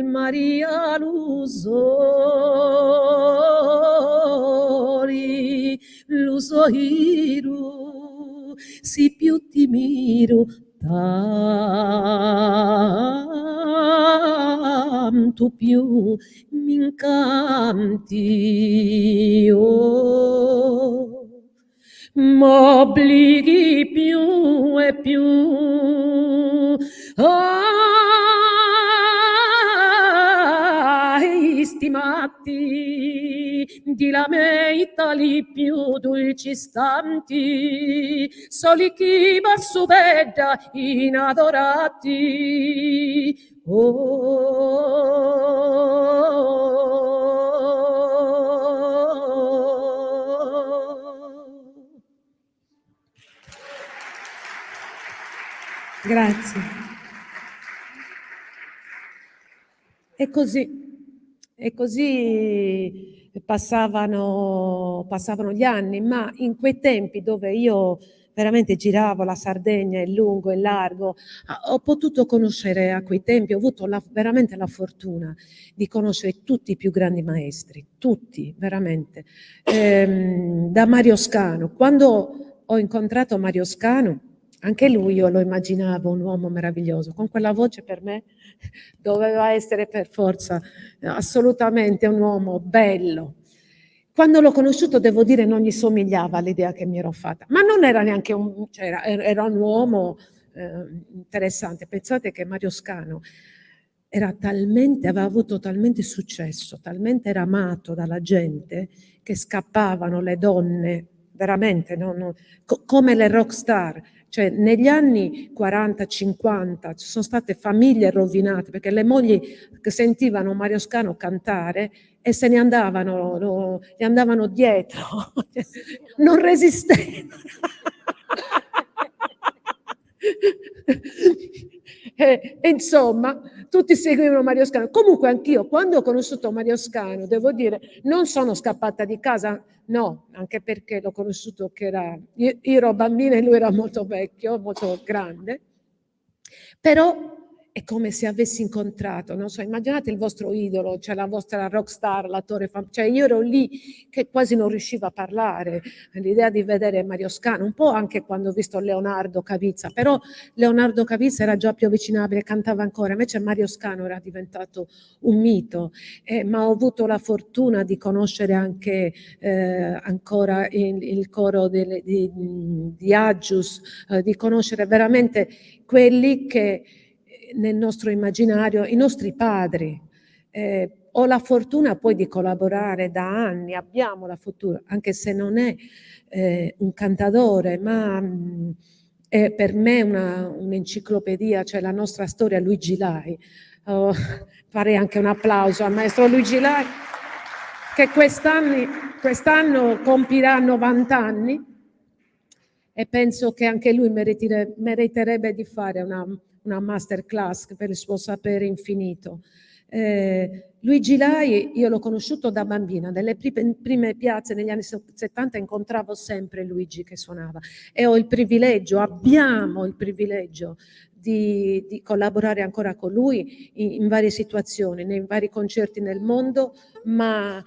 Maria l'usoiru si più ti miro tanto più mi incanti m'obblighi più e più stimati di la me Italia più dolci istanti soli chi verso bella inadorati Grazie. E così passavano gli anni, ma in quei tempi dove io veramente giravo la Sardegna in lungo e in largo, ho potuto conoscere a quei tempi, ho avuto veramente la fortuna di conoscere tutti i più grandi maestri, tutti, veramente. Da Mario Scano, quando ho incontrato Mario Scano, anche lui io lo immaginavo un uomo meraviglioso, con quella voce per me doveva essere per forza assolutamente un uomo bello. Quando l'ho conosciuto, devo dire, non gli somigliava all'idea che mi ero fatta, ma non era neanche era un uomo interessante. Pensate che Mario Scano aveva avuto talmente successo, talmente era amato dalla gente, che scappavano le donne, veramente, come le rock star. Cioè, negli anni 40-50 ci sono state famiglie rovinate perché le mogli che sentivano Mario Scano cantare e se ne andavano, gli andavano dietro, non resistevano. Insomma, tutti seguivano Mario Scano. Comunque anch'io, quando ho conosciuto Mario Scano, devo dire, non sono scappata di casa, no, anche perché l'ho conosciuto che io ero bambina e lui era molto vecchio, molto grande, però è come se avessi incontrato, non so, immaginate il vostro idolo, cioè la vostra rock star, l'attore, cioè io ero lì che quasi non riuscivo a parlare, l'idea di vedere Mario Scano, un po' anche quando ho visto Leonardo Cavizza, però Leonardo Cavizza era già più avvicinabile, cantava ancora, invece Mario Scano era diventato un mito, ma ho avuto la fortuna di conoscere anche ancora il coro di Agius, di conoscere veramente quelli che nel nostro immaginario, i nostri padri. Ho la fortuna poi di collaborare da anni, abbiamo la fortuna, anche se non è un cantautore, ma è per me un'enciclopedia, cioè la nostra storia, Luigi Lai. Farei anche un applauso al maestro Luigi Lai, che quest'anno compirà 90 anni e penso che anche lui meriterebbe di fare una masterclass per il suo sapere infinito. Luigi Lai io l'ho conosciuto da bambina, nelle prime piazze negli anni 70 incontravo sempre Luigi che suonava e abbiamo il privilegio di collaborare ancora con lui in varie situazioni, nei vari concerti nel mondo, ma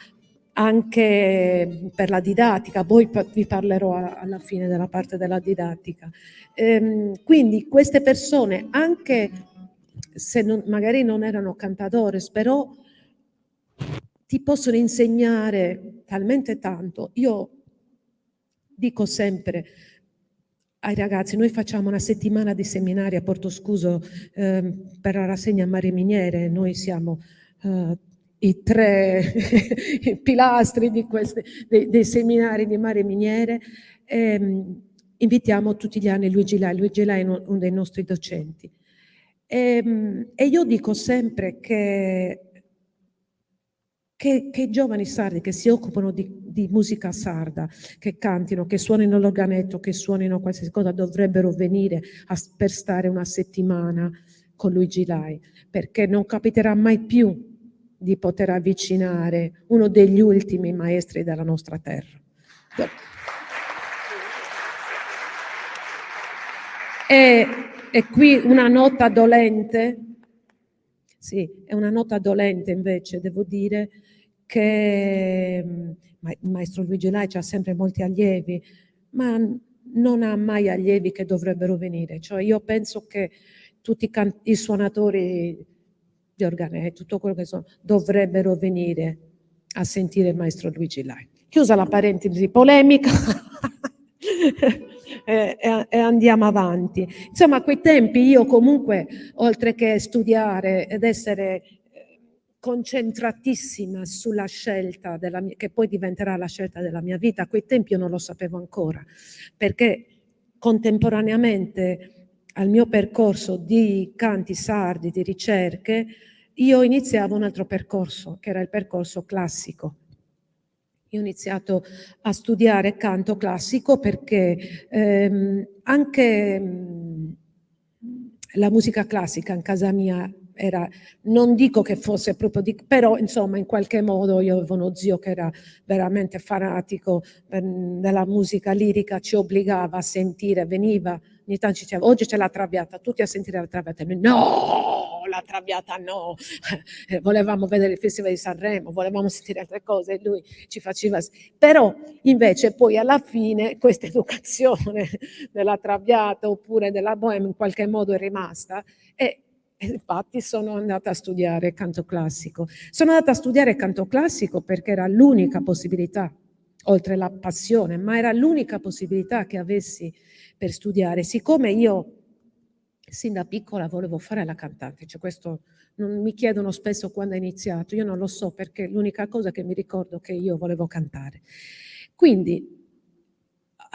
anche per la didattica, poi vi parlerò alla fine della parte della didattica. Quindi queste persone, anche se magari non erano cantadores, però ti possono insegnare talmente tanto. Io dico sempre ai ragazzi, noi facciamo una settimana di seminari a Porto Scuso per la rassegna Mare Miniere, noi siamo i 3 pilastri di dei seminari di Mare Miniere. Invitiamo tutti gli anni Luigi Lai. Luigi Lai è uno dei nostri docenti. E io dico sempre che i giovani sardi che si occupano di musica sarda, che cantino, che suonino l'organetto, che suonino qualsiasi cosa, dovrebbero venire per stare una settimana con Luigi Lai, perché non capiterà mai più di poter avvicinare uno degli ultimi maestri della nostra terra. E qui una nota dolente, sì, è una nota dolente invece, devo dire che il maestro Luigi Lai ha sempre molti allievi, ma non ha mai allievi che dovrebbero venire. Cioè io penso che tutti i suonatori di organetto, tutto quello che sono, dovrebbero venire a sentire il maestro Luigi Lai. Chiusa la parentesi polemica e andiamo avanti. Insomma, a quei tempi io comunque, oltre che studiare ed essere concentratissima sulla scelta che poi diventerà la scelta della mia vita, a quei tempi io non lo sapevo ancora, perché contemporaneamente al mio percorso di canti sardi, di ricerche, io iniziavo un altro percorso, che era il percorso classico. Io ho iniziato a studiare canto classico perché anche la musica classica in casa mia era, non dico che fosse proprio però insomma in qualche modo io avevo uno zio che era veramente fanatico della musica lirica, ci obbligava a sentire, veniva, ogni tanto ci diceva oggi c'è la Traviata, tutti a sentire la Traviata, no, la Traviata no, volevamo vedere il Festival di Sanremo, volevamo sentire altre cose e lui ci faceva, però invece poi alla fine questa educazione della Traviata oppure della Bohème in qualche modo è rimasta e infatti sono andata a studiare canto classico. Sono andata a studiare canto classico perché era l'unica possibilità, oltre la passione, ma era l'unica possibilità che avessi per studiare. Siccome io sin da piccola volevo fare la cantante, cioè questo non mi chiedono spesso quando ho iniziato, io non lo so perché l'unica cosa che mi ricordo è che io volevo cantare. Quindi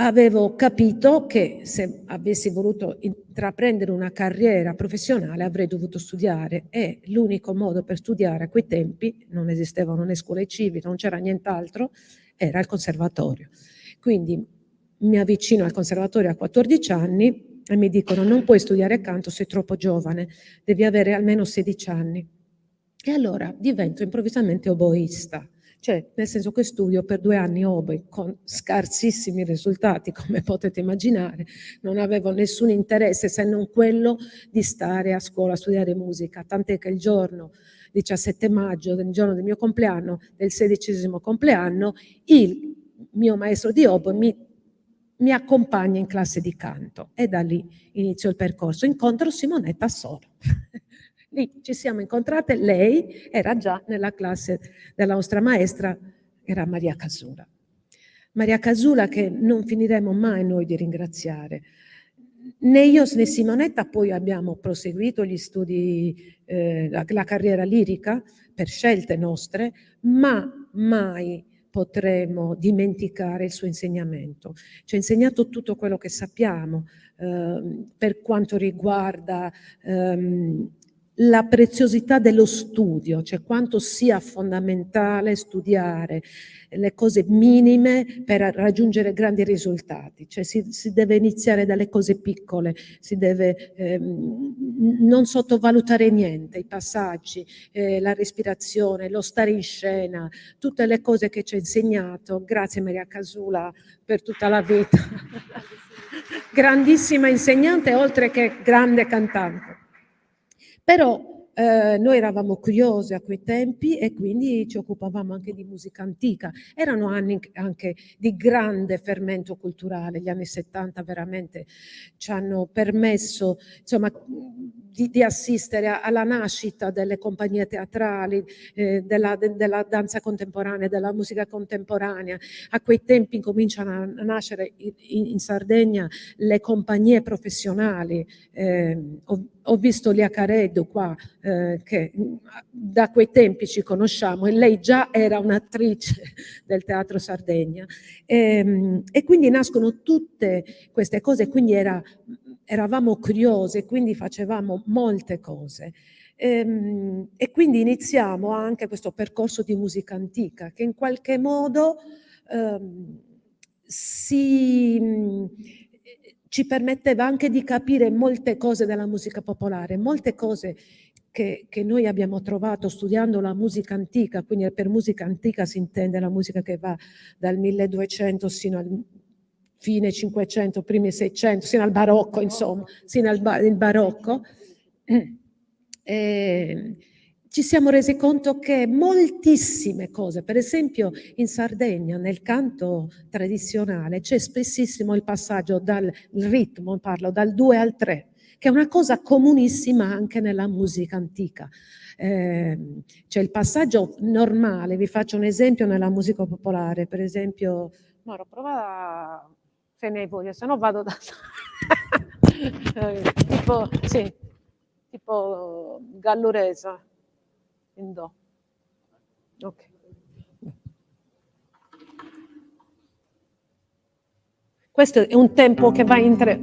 avevo capito che se avessi voluto intraprendere una carriera professionale avrei dovuto studiare e l'unico modo per studiare a quei tempi, non esistevano né scuole civiche, non c'era nient'altro, era il conservatorio. Quindi mi avvicino al conservatorio a 14 anni e mi dicono non puoi studiare canto, sei troppo giovane, devi avere almeno 16 anni. E allora divento improvvisamente oboista. Cioè, nel senso che studio per 2 anni oboe con scarsissimi risultati, come potete immaginare, non avevo nessun interesse se non quello di stare a scuola a studiare musica, tant'è che il giorno 17 maggio, il giorno del mio compleanno, del 16° compleanno, il mio maestro di oboe mi accompagna in classe di canto e da lì inizio il percorso. Incontro Simonetta Solo. Lì ci siamo incontrate, lei era già nella classe della nostra maestra, era Maria Casula. Maria Casula che non finiremo mai noi di ringraziare. Né io né Simonetta poi abbiamo proseguito gli studi, la carriera lirica per scelte nostre, ma mai potremo dimenticare il suo insegnamento. Ci ha insegnato tutto quello che sappiamo per quanto riguarda la preziosità dello studio, cioè quanto sia fondamentale studiare le cose minime per raggiungere grandi risultati, cioè si deve iniziare dalle cose piccole, si deve non sottovalutare niente, i passaggi, la respirazione, lo stare in scena, tutte le cose che ci ha insegnato. Grazie Maria Casula per tutta la vita. Grandissima insegnante oltre che grande cantante. Però noi eravamo curiosi a quei tempi e quindi ci occupavamo anche di musica antica. Erano anni anche di grande fermento culturale, gli anni 70 veramente ci hanno permesso, insomma, di assistere alla nascita delle compagnie teatrali, della danza contemporanea, della musica contemporanea. A quei tempi cominciano a nascere in Sardegna le compagnie professionali. Ho visto Lia Careddu qua, che da quei tempi ci conosciamo, e lei già era un'attrice del Teatro Sardegna. E quindi nascono tutte queste cose, quindi eravamo curiose, quindi facevamo molte cose. E quindi iniziamo anche questo percorso di musica antica che in qualche modo ci permetteva anche di capire molte cose della musica popolare, molte cose che noi abbiamo trovato studiando la musica antica. Quindi per musica antica si intende la musica che va dal 1200 sino al fine 500, primi 600, sino al barocco, insomma, sino al barocco. Ci siamo resi conto che moltissime cose, per esempio in Sardegna nel canto tradizionale c'è spessissimo il passaggio dal ritmo, parlo dal 2 al 3, che è una cosa comunissima anche nella musica antica. C'è il passaggio normale, vi faccio un esempio nella musica popolare, per esempio, Mauro, prova se ne hai voglia, se no vado da tipo galluresa in do. Ok. Questo è un tempo che va in 3.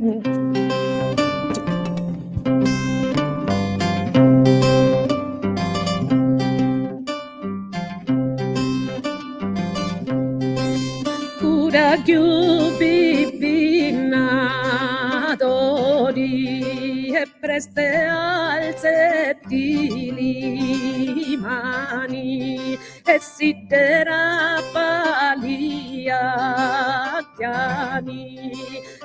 Chiubibinadori e preste alzetti mani e si palia chiani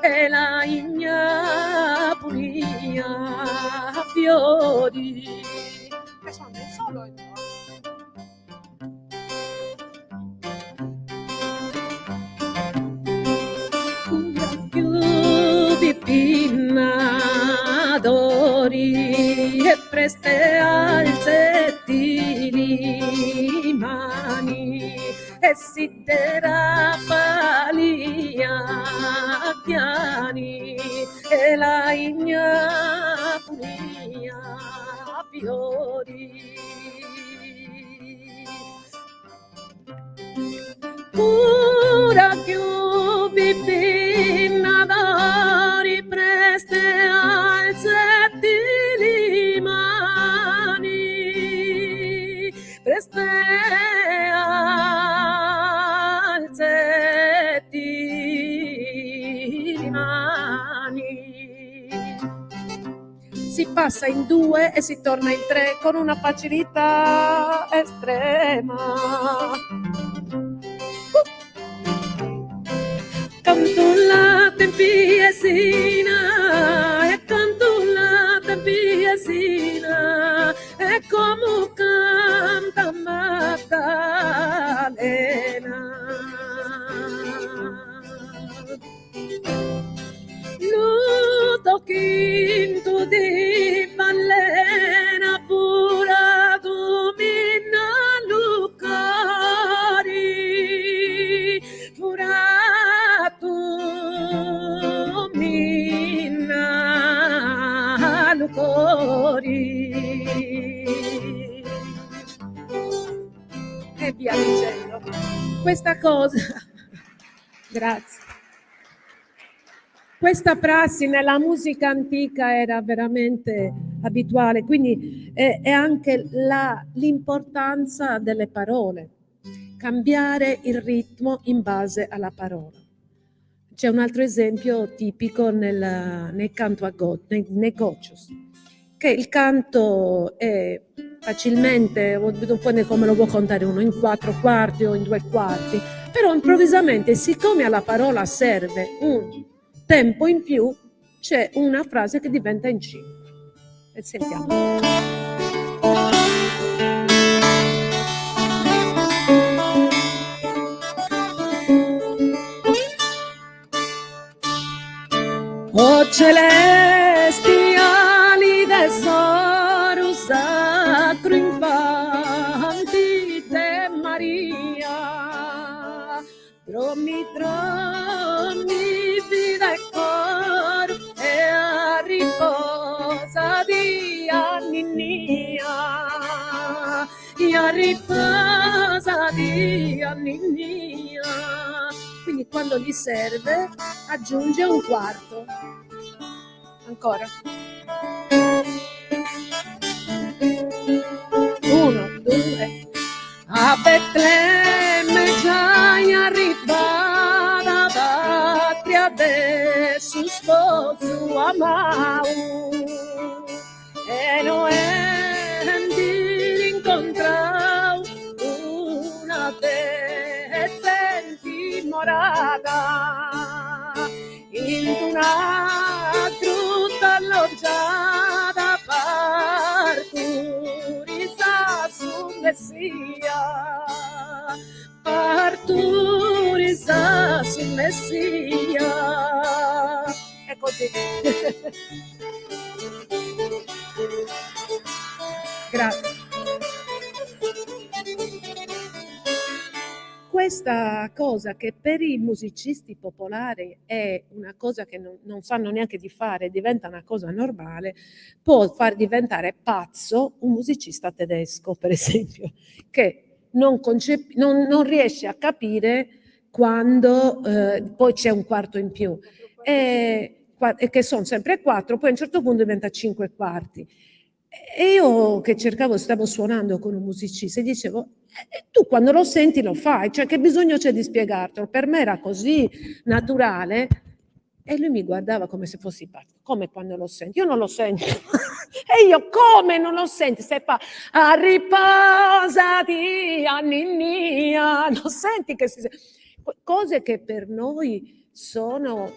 e la igna punia fiori. Che sono solo in Pinnadori e preste alzetti mani e si palia piani e la igna punia fiori. Pura chiubibinadori preste alzetti mani, preste alzetti mani. Si passa in 2 e si torna in 3 con una facilità estrema. Cantullata in piesina e cantullata in piesina e come canta Maddalena. Luto quinto di ballena pura domina Lucari pura Lucori e via dicendo. Questa cosa, grazie. Questa prassi nella musica antica era veramente abituale, quindi è anche l'importanza delle parole, cambiare il ritmo in base alla parola. C'è un altro esempio tipico nel canto a nei goccios, che il canto è facilmente, dipende come lo vuoi contare uno, in 4 quarti o in 2 quarti, però improvvisamente, siccome alla parola serve un tempo in più, c'è una frase che diventa in 5. E sentiamo. O celesti ali del sole mi vida e cor e a riposa di Anninnia, e a riposa di Anninnia. Quindi quando gli serve aggiunge un quarto. Ancora. 1, 2. A Betlemme già è arrivata patria adesso sposo amau e Noemi incontrò una decente morata in una truta alloggiata parturisa su Messia, parturisa su Messia. È così. Grazie. Questa cosa che per i musicisti popolari è una cosa che non sanno neanche di fare, diventa una cosa normale, può far diventare pazzo un musicista tedesco, per esempio, che non riesce a capire quando poi c'è un quarto in più, e che sono sempre 4, poi a un certo punto diventa 5 quarti. E io che stavo suonando con un musicista e dicevo, tu quando lo senti lo fai, cioè che bisogno c'è di spiegartelo? Per me era così naturale. E lui mi guardava come se fossi pazzo. Come quando lo senti? Io non lo sento. E io come non lo senti? Se fa a riposati Anninnia, lo senti che cose che per noi sono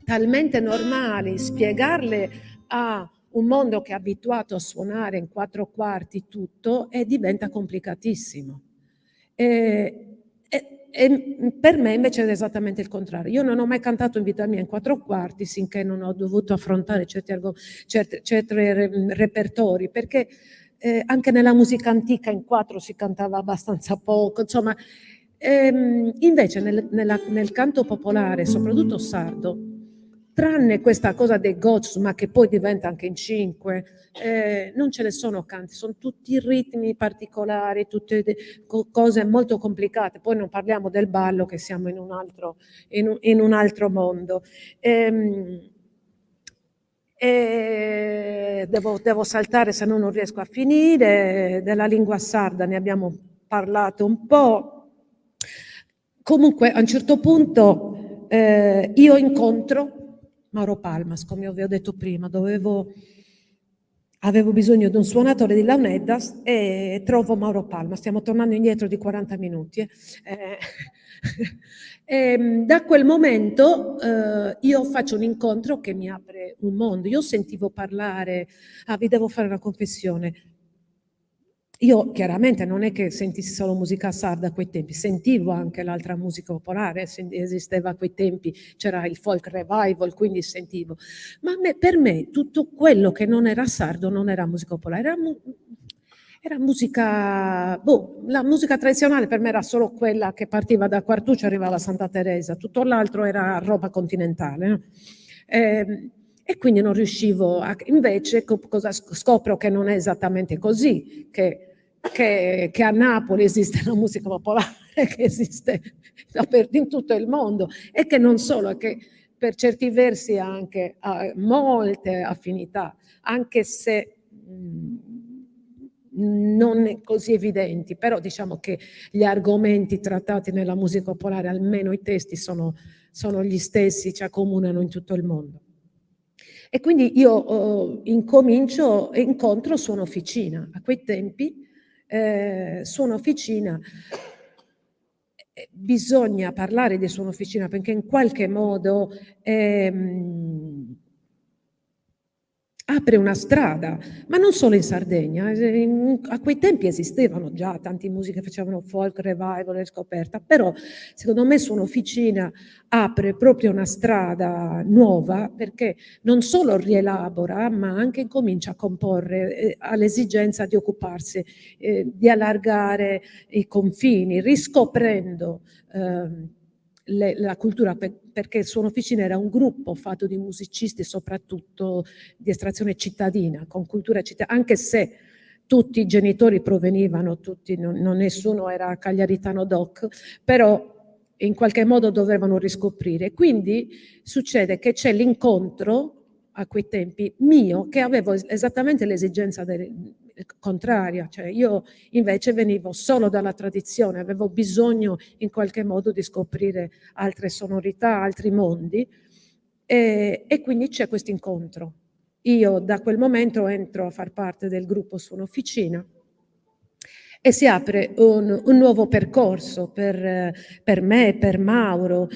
talmente normali, spiegarle a un mondo che è abituato a suonare in 4 quarti tutto e diventa complicatissimo. E per me invece è esattamente il contrario. Io non ho mai cantato in vita mia in 4 quarti finché non ho dovuto affrontare certi repertori, perché anche nella musica antica in 4 si cantava abbastanza poco, insomma. Invece nel canto popolare, soprattutto sardo, tranne questa cosa dei goz, ma che poi diventa anche in 5, non ce ne sono canti, sono tutti ritmi particolari, tutte cose molto complicate. Poi non parliamo del ballo, che siamo in un altro mondo. Devo saltare, se no non riesco a finire. Della lingua sarda ne abbiamo parlato un po'. Comunque a un certo punto io incontro Mauro Palmas, come vi ho detto prima, avevo bisogno di un suonatore di Launeddas e trovo Mauro Palmas. Stiamo tornando indietro di 40 minuti. Da quel momento io faccio un incontro che mi apre un mondo. Io sentivo parlare, vi devo fare una confessione. Io chiaramente non è che sentissi solo musica sarda a quei tempi, sentivo anche l'altra musica popolare, esisteva a quei tempi, c'era il folk revival, quindi sentivo. Ma per me tutto quello che non era sardo non era musica popolare, era musica, la musica tradizionale per me era solo quella che partiva da Quartuccio e arrivava a Santa Teresa, tutto l'altro era roba continentale, no? E quindi non riuscivo invece cosa scopro che non è esattamente così, che a Napoli esiste la musica popolare, che esiste in tutto il mondo, e che non solo, che per certi versi anche ha molte affinità, anche se non così evidenti, però diciamo che gli argomenti trattati nella musica popolare, almeno i testi, sono gli stessi, ci accomunano in tutto il mondo. E quindi io incontro Suono Officina. A quei tempi Suono Officina, bisogna parlare di Suono Officina perché in qualche modo apre una strada, ma non solo in Sardegna. A quei tempi esistevano già tanti musiche, facevano folk, revival, scoperta, però secondo me Suono Officina apre proprio una strada nuova, perché non solo rielabora, ma anche comincia a comporre, ha l'esigenza di occuparsi, di allargare i confini, riscoprendo la cultura, perché il Suono Officina era un gruppo fatto di musicisti, soprattutto di estrazione cittadina, con cultura cittadina, anche se tutti i genitori provenivano, nessuno era cagliaritano doc, però in qualche modo dovevano riscoprire. Quindi succede che c'è l'incontro a quei tempi mio, che avevo esattamente l'esigenza contraria, cioè io invece venivo solo dalla tradizione, avevo bisogno in qualche modo di scoprire altre sonorità, altri mondi, e quindi c'è questo incontro. Io da quel momento entro a far parte del gruppo Suono Officina e si apre un nuovo percorso per me, per Mauro.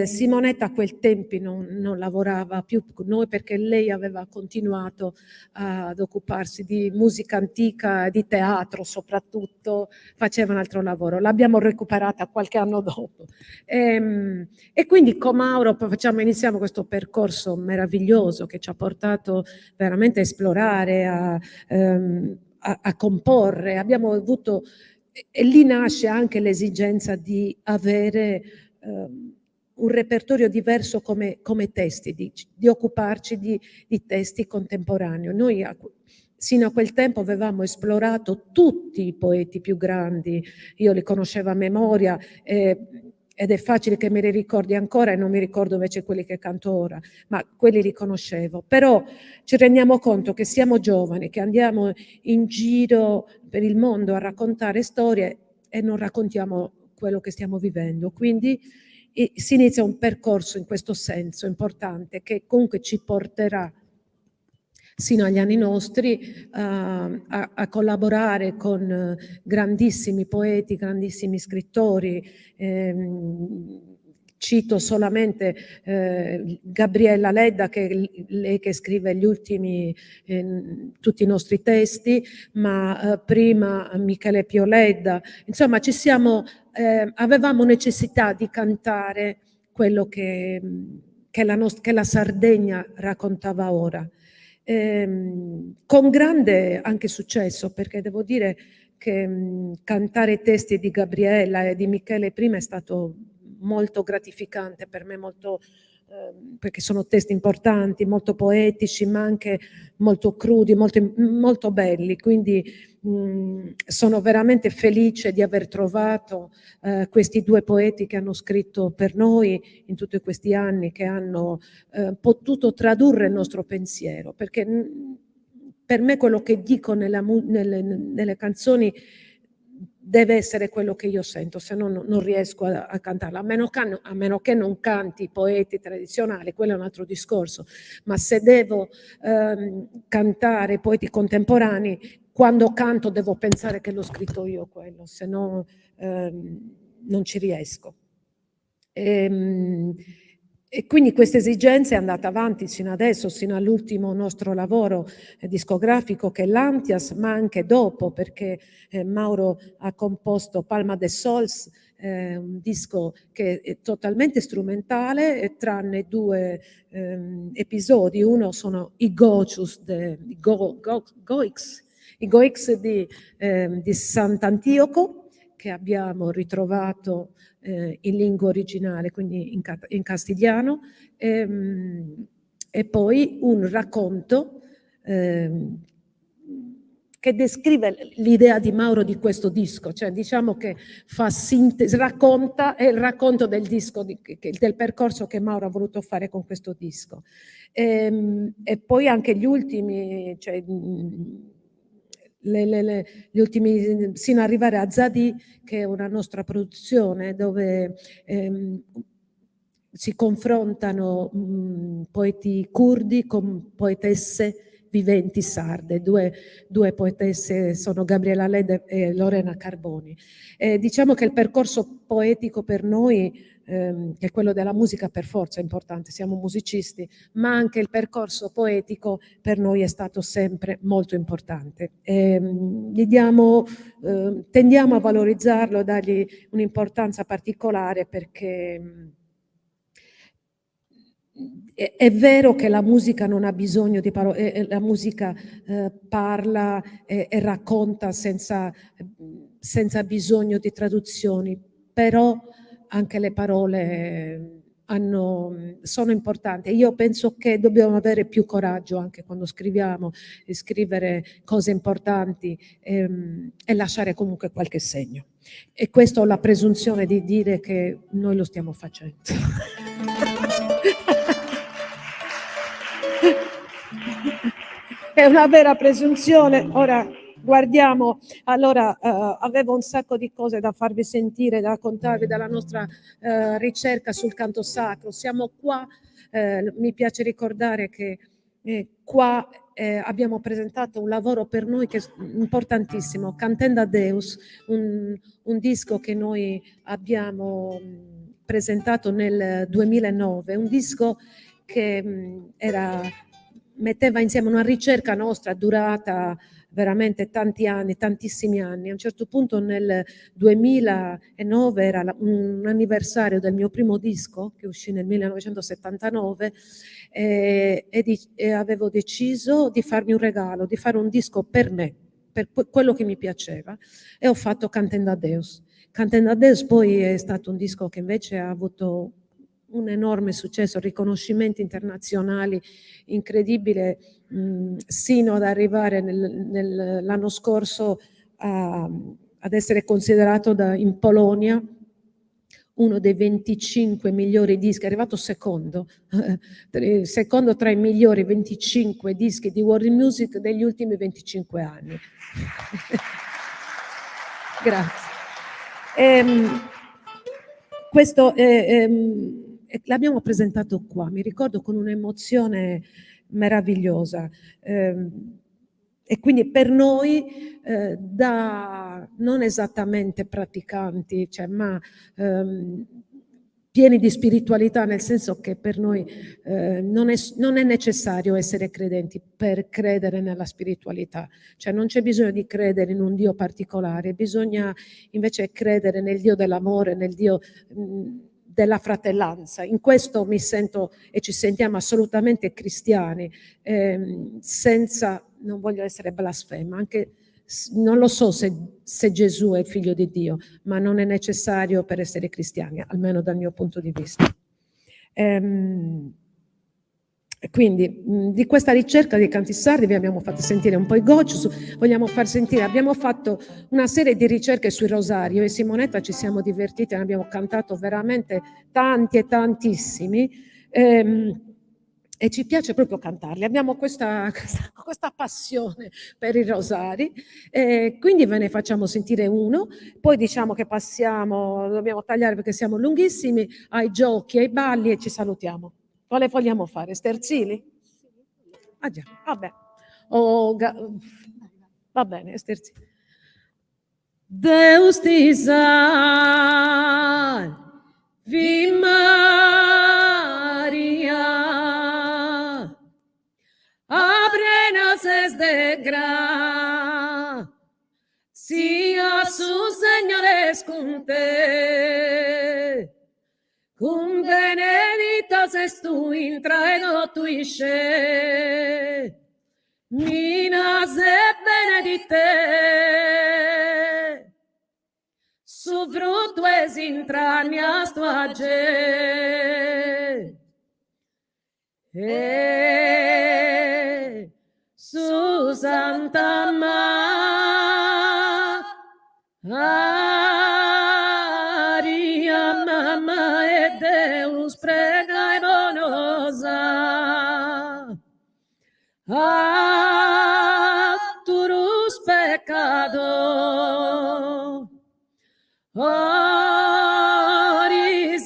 Simonetta a quel tempi non lavorava più con noi perché lei aveva continuato ad occuparsi di musica antica, di teatro soprattutto, faceva un altro lavoro. L'abbiamo recuperata qualche anno dopo. E quindi con Mauro iniziamo questo percorso meraviglioso che ci ha portato veramente a esplorare, a comporre. Abbiamo avuto, e lì nasce anche l'esigenza di avere un repertorio diverso come testi, di occuparci di testi contemporanei. Noi sino a quel tempo avevamo esplorato tutti i poeti più grandi, io li conoscevo a memoria, ed è facile che me li ricordi ancora e non mi ricordo invece quelli che canto ora, ma quelli li conoscevo. Però ci rendiamo conto che siamo giovani, che andiamo in giro per il mondo a raccontare storie e non raccontiamo quello che stiamo vivendo. Quindi si inizia un percorso in questo senso importante che comunque ci porterà sino agli anni nostri a collaborare con grandissimi poeti, grandissimi scrittori. Cito solamente Gabriella Ledda, lei che scrive gli ultimi, tutti i nostri testi, ma prima Michele Pioledda. Insomma, avevamo necessità di cantare quello che la Sardegna raccontava ora. Con grande anche successo, perché devo dire che cantare i testi di Gabriella e di Michele prima è stato molto gratificante per me, perché sono testi importanti, molto poetici, ma anche molto crudi, molto belli. Quindi sono veramente felice di aver trovato questi due poeti che hanno scritto per noi in tutti questi anni, che hanno potuto tradurre il nostro pensiero, perché per me quello che dico nelle canzoni deve essere quello che io sento, se no non riesco a cantarla, a meno che non canti poeti tradizionali, quello è un altro discorso, ma se devo cantare poeti contemporanei, quando canto devo pensare che l'ho scritto io quello, se no non ci riesco. E quindi questa esigenza è andata avanti sino adesso, sino all'ultimo nostro lavoro discografico che è l'Antias, ma anche dopo, perché Mauro ha composto Palma de Sols, un disco che è totalmente strumentale, tranne due episodi. Uno sono i Goics di Sant'Antioco, che abbiamo ritrovato in lingua originale, quindi in castigliano, e poi un racconto che descrive l'idea di Mauro di questo disco, cioè diciamo che fa sintesi, racconta, è il racconto del disco, del percorso che Mauro ha voluto fare con questo disco. E poi anche gli ultimi, cioè gli ultimi, sino ad arrivare a Zadì, che è una nostra produzione dove si confrontano poeti curdi con poetesse viventi sarde. Due poetesse sono Gabriella Ledda e Lorena Carboni. Diciamo che il percorso poetico per noi, che è quello della musica, per forza è importante, siamo musicisti, ma anche il percorso poetico per noi è stato sempre molto importante. Tendiamo a valorizzarlo, a dargli un'importanza particolare, perché è vero che la musica non ha bisogno di parole, la musica parla e racconta senza bisogno di traduzioni, però anche le parole sono importanti. Io penso che dobbiamo avere più coraggio anche quando scriviamo, e scrivere cose importanti e lasciare comunque qualche segno. E questo ho la presunzione di dire che noi lo stiamo facendo. È una vera presunzione. Ora guardiamo, allora avevo un sacco di cose da farvi sentire, da raccontarvi dalla nostra ricerca sul canto sacro. Siamo qua, mi piace ricordare che qua abbiamo presentato un lavoro per noi che è importantissimo, Cantenda Deus, un disco che noi abbiamo presentato nel 2009, un disco che metteva insieme una ricerca nostra durata veramente tanti anni, tantissimi anni. A un certo punto nel 2009 era un anniversario del mio primo disco che uscì nel 1979 e avevo deciso di farmi un regalo, di fare un disco per me, per quello che mi piaceva, e ho fatto Cantenda Deus. Cantenda Deus poi è stato un disco che invece ha avuto un enorme successo, riconoscimenti internazionali incredibile, sino ad arrivare l'anno scorso ad essere considerato in Polonia uno dei 25 migliori dischi, è arrivato secondo tra i migliori 25 dischi di world music degli ultimi 25 anni. Grazie. Questo l'abbiamo presentato qua, mi ricordo, con un'emozione meravigliosa, e quindi per noi da non esattamente praticanti, cioè, ma pieni di spiritualità, nel senso che per noi non è necessario essere credenti per credere nella spiritualità, cioè non c'è bisogno di credere in un Dio particolare, bisogna invece credere nel Dio dell'amore, nel Dio della fratellanza. In questo mi sento e ci sentiamo assolutamente cristiani, senza, non voglio essere blasfema, anche non lo so se Gesù è figlio di Dio, ma non è necessario per essere cristiani, almeno dal mio punto di vista. Quindi di questa ricerca dei canti sardi vi abbiamo fatto sentire un po' i gocci, vogliamo far sentire, abbiamo fatto una serie di ricerche sui rosari, io e Simonetta ci siamo divertiti, ne abbiamo cantato veramente tanti e tantissimi, e ci piace proprio cantarli, abbiamo questa passione per i rosari, quindi ve ne facciamo sentire uno, poi diciamo che passiamo, dobbiamo tagliare perché siamo lunghissimi, ai giochi, ai balli e ci salutiamo. Quale vogliamo fare? Sterzili? Ah già, vabbè. Va bene, sterzili. Deus ti salvi Maria, aprenas es de gracia, su Señor es con te. Cum benedictas es tu intra ed tu isce, minas et benedicte, su fruto es intranias tuae, su Santa Maria, mamma e Deus, prega bonosa, a turus pecado, oris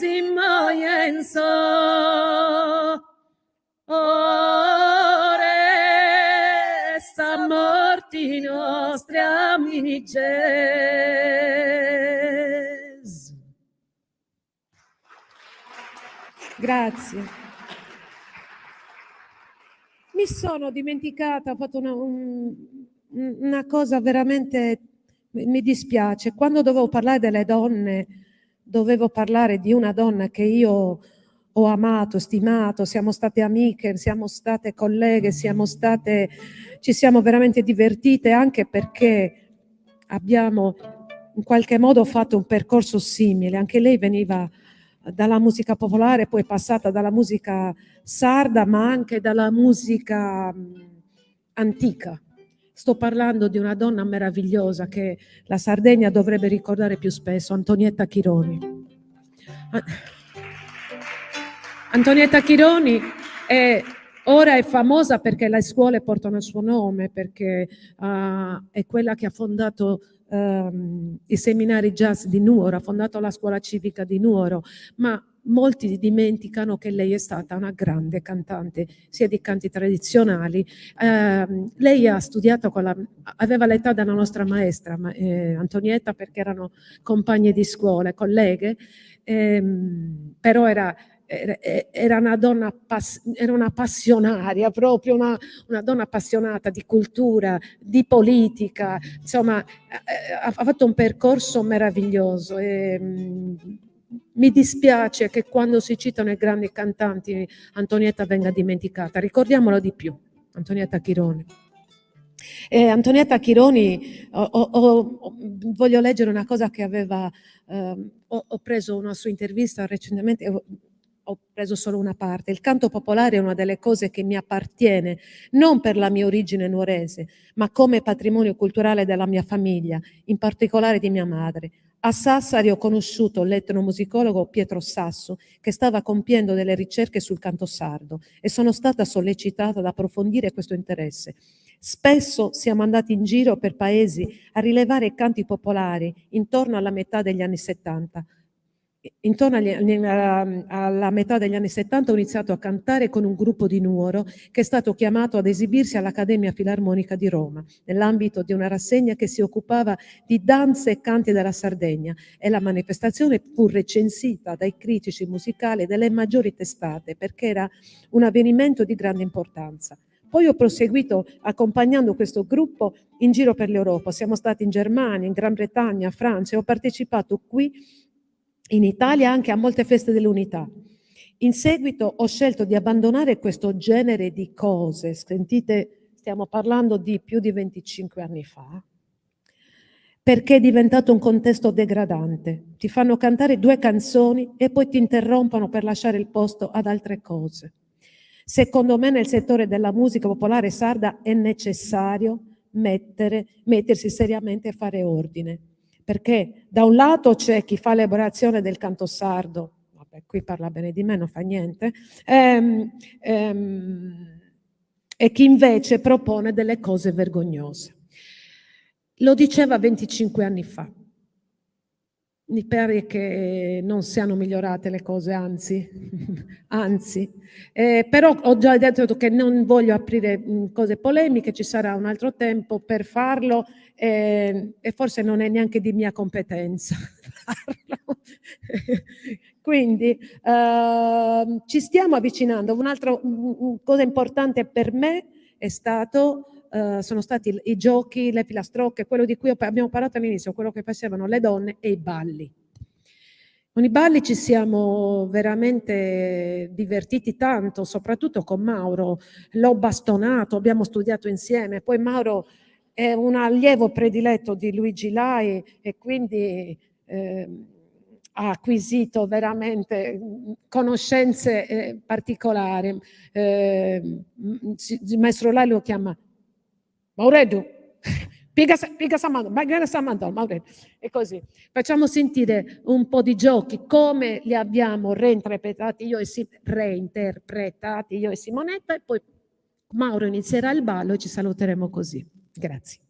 immoienso, ores a morti nostri amices. Grazie. Mi sono dimenticata, ho fatto una cosa veramente, mi dispiace. Quando dovevo parlare delle donne, dovevo parlare di una donna che io ho amato, stimato, siamo state amiche, siamo state colleghe, ci siamo veramente divertite, anche perché abbiamo in qualche modo fatto un percorso simile. Anche lei veniva dalla musica popolare, poi è passata dalla musica sarda, ma anche dalla musica antica. Sto parlando di una donna meravigliosa che la Sardegna dovrebbe ricordare più spesso, Antonietta Chironi. Antonietta Chironi ora è famosa perché le scuole portano il suo nome, perché è quella che ha fondato i seminari jazz di Nuoro, ha fondato la scuola civica di Nuoro, ma molti dimenticano che lei è stata una grande cantante, sia di canti tradizionali. Lei ha studiato aveva l'età della nostra maestra, Antonietta, perché erano compagne di scuola, colleghe, però era una donna, era una passionaria, proprio una donna appassionata di cultura, di politica, insomma, ha fatto un percorso meraviglioso. Mi dispiace che quando si citano i grandi cantanti Antonietta venga dimenticata. Ricordiamolo di più, Antonietta Chironi. Antonietta Chironi, voglio leggere una cosa che aveva, ho preso una sua intervista recentemente, ho preso solo una parte. Il canto popolare è una delle cose che mi appartiene, non per la mia origine nuorese, ma come patrimonio culturale della mia famiglia, in particolare di mia madre. A Sassari ho conosciuto l'etnomusicologo Pietro Sasso, che stava compiendo delle ricerche sul canto sardo, e sono stata sollecitata ad approfondire questo interesse. Spesso siamo andati in giro per paesi a rilevare canti popolari intorno alla metà degli anni 70. Intorno alla metà degli anni 70 ho iniziato a cantare con un gruppo di Nuoro che è stato chiamato ad esibirsi all'Accademia Filarmonica di Roma, nell'ambito di una rassegna che si occupava di danze e canti della Sardegna, e la manifestazione fu recensita dai critici musicali delle maggiori testate perché era un avvenimento di grande importanza. Poi ho proseguito accompagnando questo gruppo in giro per l'Europa. Siamo stati in Germania, in Gran Bretagna, Francia, e ho partecipato qui in Italia anche a molte feste dell'unità. In seguito ho scelto di abbandonare questo genere di cose. Sentite, stiamo parlando di più di 25 anni fa, perché è diventato un contesto degradante. Ti fanno cantare 2 canzoni e poi ti interrompono per lasciare il posto ad altre cose. Secondo me nel settore della musica popolare sarda è necessario mettersi seriamente a fare ordine, perché da un lato c'è chi fa l'elaborazione del canto sardo, vabbè, qui parla bene di me, non fa niente, e chi invece propone delle cose vergognose. Lo diceva 25 anni fa. Mi pare che non siano migliorate le cose, anzi, però ho già detto che non voglio aprire cose polemiche, ci sarà un altro tempo per farlo, e forse non è neanche di mia competenza farlo. Quindi ci stiamo avvicinando. Un'altra cosa importante per me sono stati i giochi, le filastrocche, quello di cui abbiamo parlato all'inizio, quello che facevano le donne, e i balli. Con i balli ci siamo veramente divertiti tanto, soprattutto con Mauro. L'ho bastonato, abbiamo studiato insieme. Poi Mauro è un allievo prediletto di Luigi Lai e quindi ha acquisito veramente conoscenze particolari. Il maestro Lai lo chiama Mauredu, piega Samantha, Mauredu. E così. Facciamo sentire un po' di giochi, come li abbiamo reinterpretati io e Simonetta, e poi Mauro inizierà il ballo e ci saluteremo così. Grazie.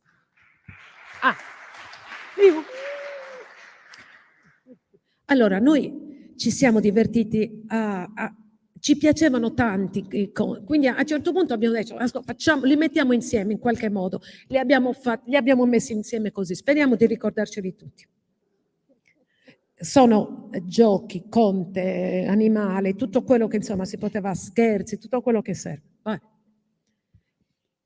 Allora, noi ci siamo divertiti ci piacevano tanti, quindi a un certo punto abbiamo detto, li mettiamo insieme in qualche modo, li abbiamo messi insieme così, speriamo di ricordarceli tutti. Sono giochi, conte, animali, tutto quello che insomma si poteva, scherzi, tutto quello che serve. Vai.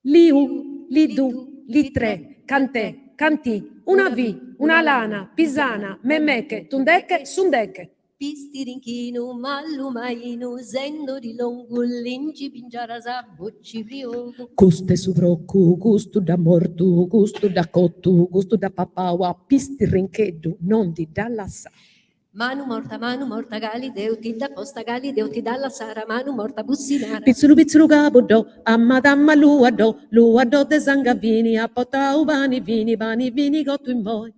Liu, lidu, litre, cantè, cantì, una vi, una lana, pisana, memeche, tundeche, sundeche. pisti rinchinu, mallu mainu, sendo di longullin, pingiarasa, bocci brioco. Gusto suvroccu, gusto da mortu, gusto da cottu, gusto da papawa, pisti rincheddu, non di dall'assa. Manu morta Galileo ti da posta Galileo ti dalla Sara manu morta bussinara. Pizzuru gabudo, ammadamma luado de zangavini, a potau bani vini gottu in voi.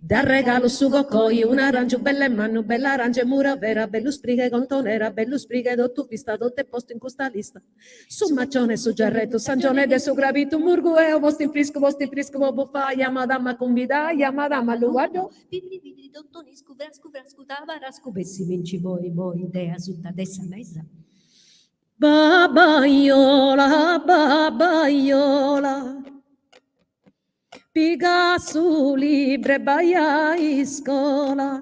Da regalo su gokoi, un arancio bella in mano, bella arancia e mura vera, bello sprighe con tonera, bello sprighe do vista, te posto in questa lista. Su maccione, su giarretto, San Gione de su gravito, murgueo, vostro in frisco, buffaia, madama convidaia, madama luado. Pipri, dottoni, scuvra, tavarascu, bessi vinci moi, idea sutta dessa messa. Babaiola, Pigasu libre baia iscola,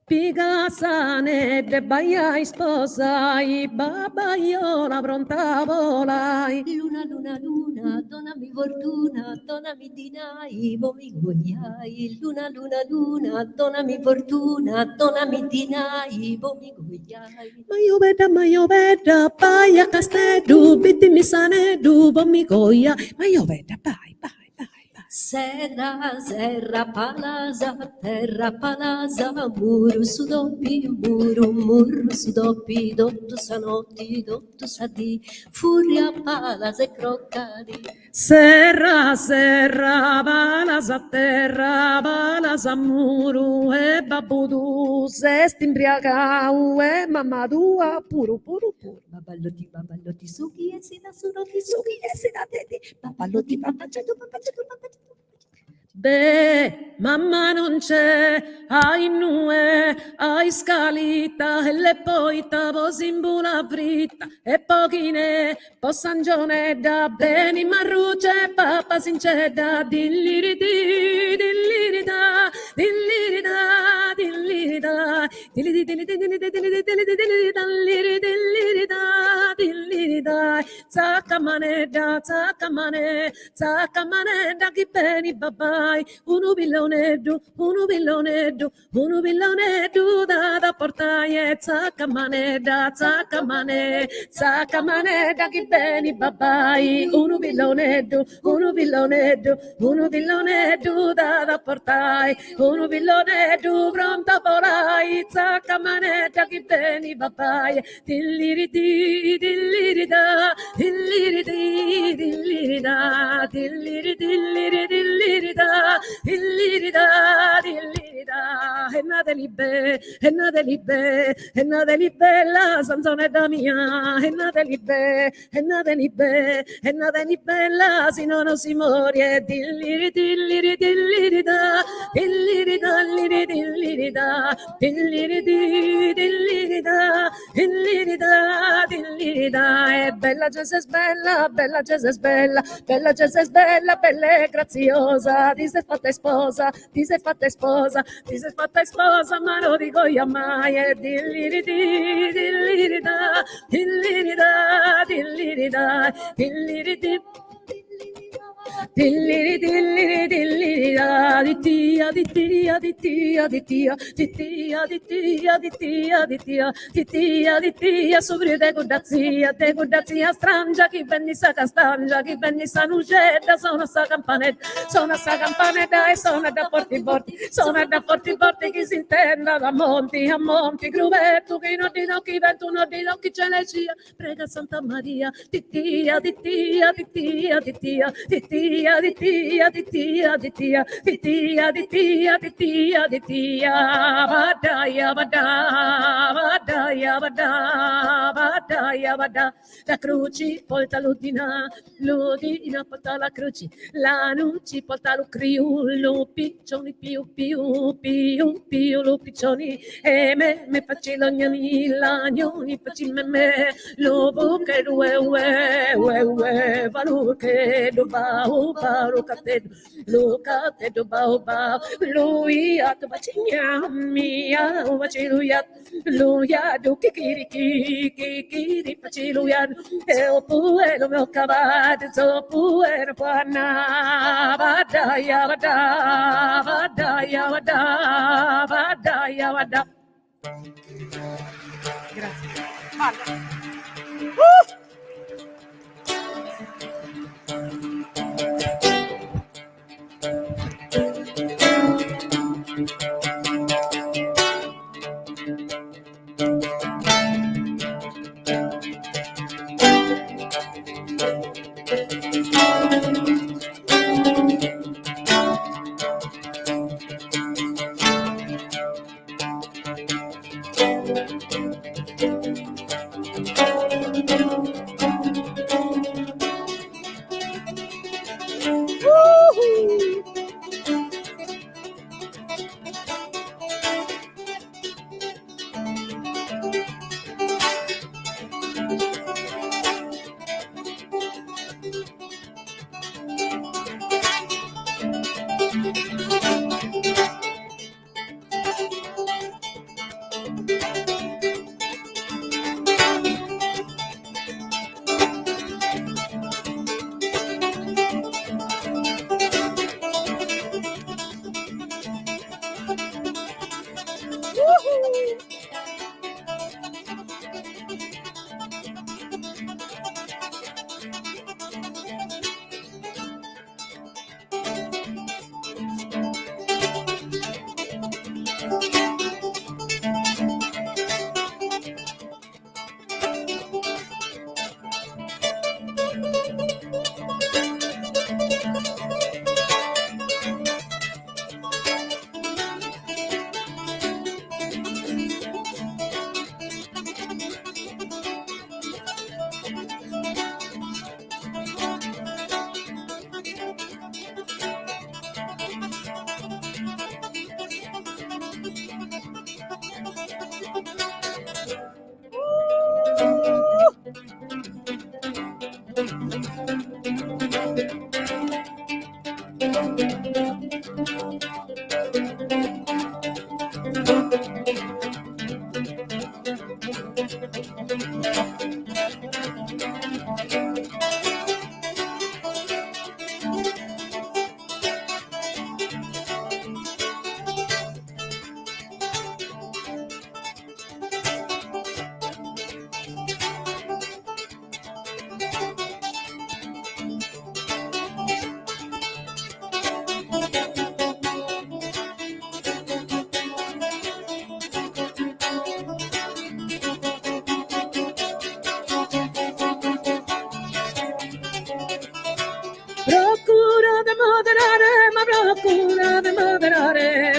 Pigasane de baia sposai, babaiola pronta volai. Luna, donami fortuna, donami dinai, mi guagliai. Luna, donami fortuna, donami dinai, mi guagliai. Ma io veda, baia castedu, bitti mi sanedu, mi goia, ma io veda, bai. Serra, palasa, terra palasa, muru su doppi, dotto sanotti, dotto sadi, furia palasa e croccadi. Serra, palasa, terra, palasa, muru, e babudu, sesti imbriagau, e mamma tua, puru. Baballotti, succhi e si da surotti, teti, baballotti, papacetu. Beh, mamma non c'è, ai nue, ai scalita, e le poi tavo simbula fritta, e pochine, po' San Gione da beni marruce, papà sinceda, dillirida, zaccamaneda, chi beni babà. Uno billoneddu da portaie, zaccamaneda, chi beni babai, uno billoneddu da portaie, uno billoneddu pronta volai, zaccamaneda, chi beni babai, dillirida, enna delibella, sanzonetta mia, enna delibella, si non si muore, dillirida, e bella Gesù bella, bella e graziosa, ti sei fatta sposa, ma lo dico io mai, e dillirida, sopra te guardazia strangia, chi venni sa castangia, chi venni sa nucetta, sono sta campanetta e sono da forti, chi si intenda da monti a monti, gruvetto, chi non di no, chi vento, non di no, chi ce ne sia, prega Santa Maria, titia, vada, la cruci porta l'udina porta la cruci, la nuci porta lo criullo, piccioni più, lo piccioni, e me facci l'ognoni, l'agnoni facci me, lo buche ue, valur che do bau, ba luka te do ba luia to bacinya mia baciluya luya do kikiri baciluya el puero meu cabado so puero pana badaya vada. Grazie. Vale.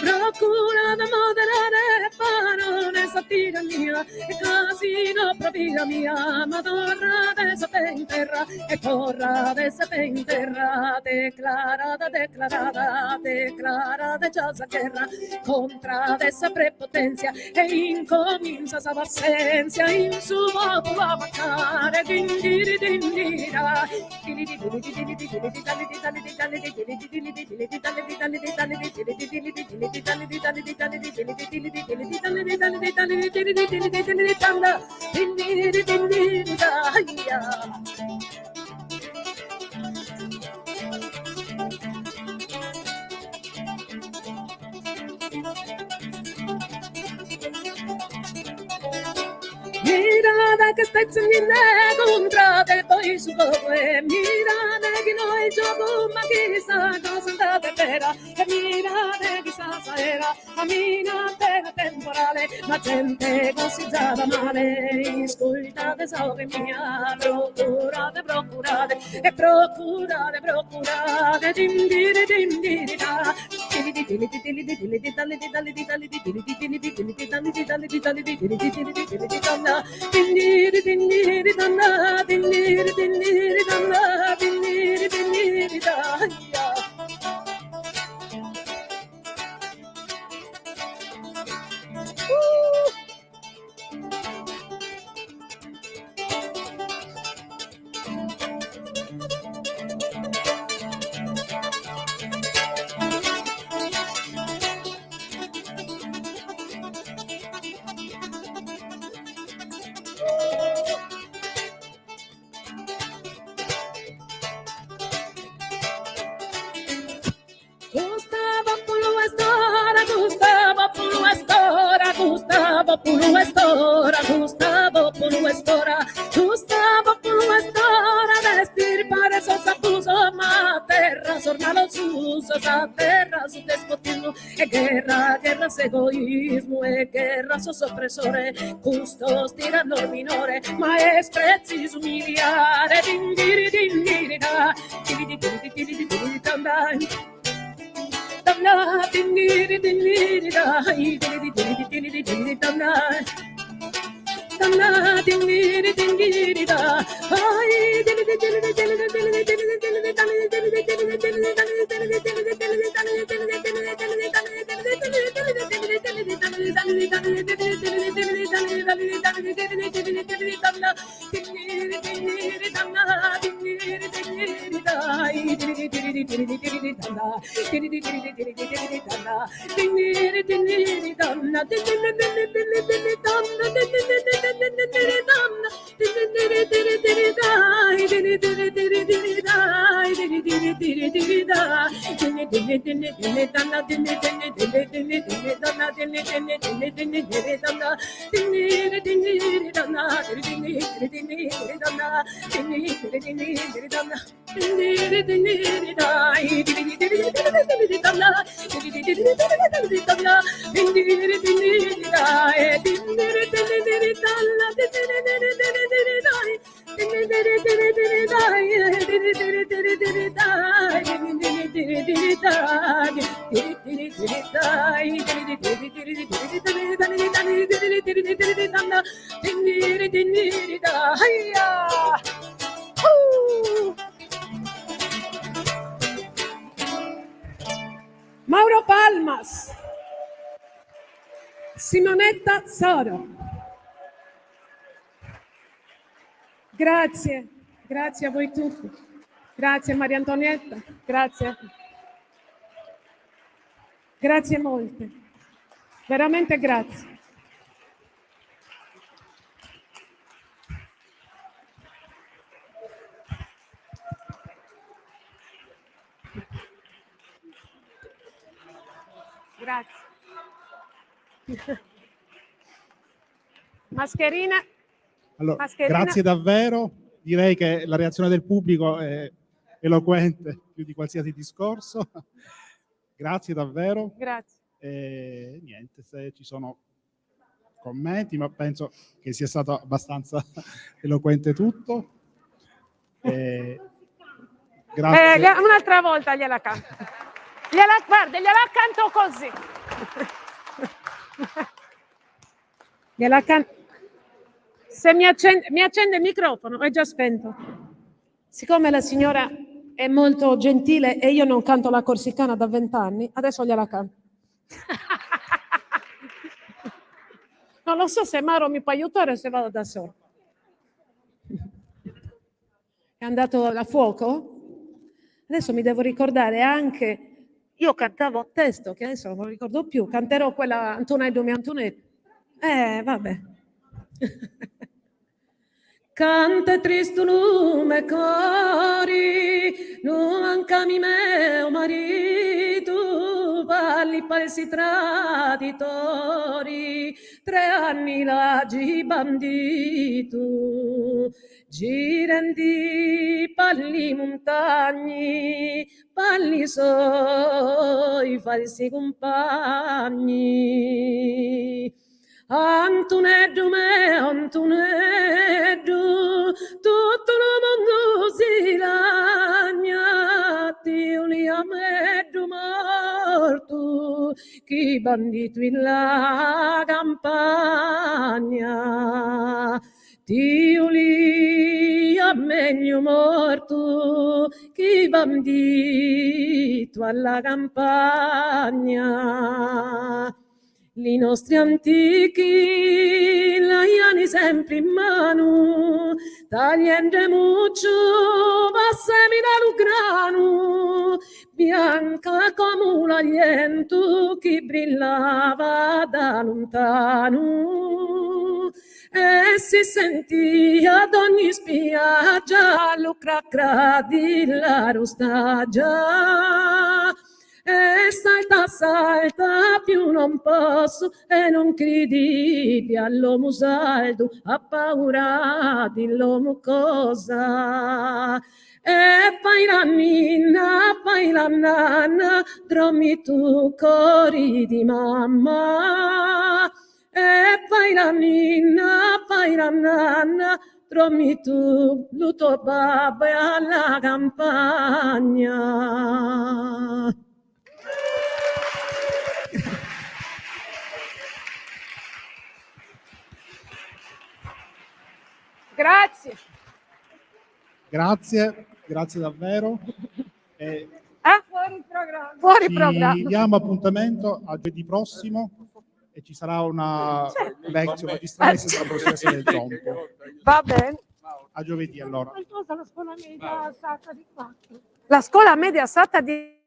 Procura de moderare, baronessa figlia mia, e casino propria mia, madonna de Sapenterra, e corra de Sapenterra, declarada già sa guerra, contra dessa prepotenza, e incomincia sa vassenzia, in su popolo a mancare, dindiri dindira, Mirada che stezza in contrate poi su dove mirada che noi gioco ma chissà cosa andate vera e mirada chissà sa era a mina per temporale ma gente consigliata male ascoltate salve mia procurate e procurate dindiri da punu estora, Gustavo, punu estora, Gustavo, punu estora, destirpare sos abusos, ma terra, sornalo susos, a terra, su despotismo, e guerra, guerra, egoismo, e guerra, sos oppresore, custos, tirano minore, ma es preciso umiliare, dindiri, dindiri, da, dindiri, dindiri, dindiri, dindiri, dindiri, damna, dindiri, dindiri, da, dindiri, dindiri, dindiri, dindiri, damna, damna, dindiri, dindiri, da, ai, dindiri, dindiri, dindiri, dindiri, dindiri, dindiri, Mauro Palmas, Simonetta Soro. Grazie, grazie a voi tutti. Grazie Maria Antonietta, grazie. Grazie molte, veramente grazie. Grazie. Mascherina. Allora, Mascherina. grazie davvero. Direi che la reazione del pubblico è eloquente più di qualsiasi discorso. Grazie davvero. Grazie. E niente, se ci sono commenti, ma penso che sia stato abbastanza eloquente tutto. Grazie. Un'altra volta gliela canto. Guarda, gliela canto così. Gliela canto. Se mi accende il microfono, è già spento. Siccome la signora è molto gentile e io non canto la corsicana da 20 anni, adesso gliela canto. Non lo so se Mauro mi può aiutare o se vado da solo. È andato a fuoco? Adesso mi devo ricordare anche... Io cantavo un testo che adesso non me lo ricordo più. Canterò quella Antonello mi Antonello. Vabbè. Canta tristo lume cori, non mancami meo marito, parli paesi traditori, 3 anni l'agi bandito, girendi palli montagni, palli soi falsi compagni. Antonello me, Antonello, tutto il mondo si lagna, Dio li ha messo morto, chi bandito in la campagna. Dio li ha meglio morto, chi bandito alla campagna. I nostri antichi laiani sempre in mano, tagliando muccio, passami da grano, bianca come l'agliento che brillava da lontano. E si sentia ad ogni spiaggia lo cracra della rostaggia. e salta, salta, più non posso, e non credi all'uomo saldo, ha paura dell'uomo cosa. E fai la ninna, fai la nanna, dormi tu cori di mamma. E fai la ninna, fai la nanna, dormi tu, il tuo babbo è alla campagna. Grazie. Grazie davvero. Fuori programma. Fuori Ci programma. diamo appuntamento a giovedì prossimo e ci sarà una lezione magistrale sulla professoressa del Trompo. Va bene. A giovedì allora. La scuola media Satta di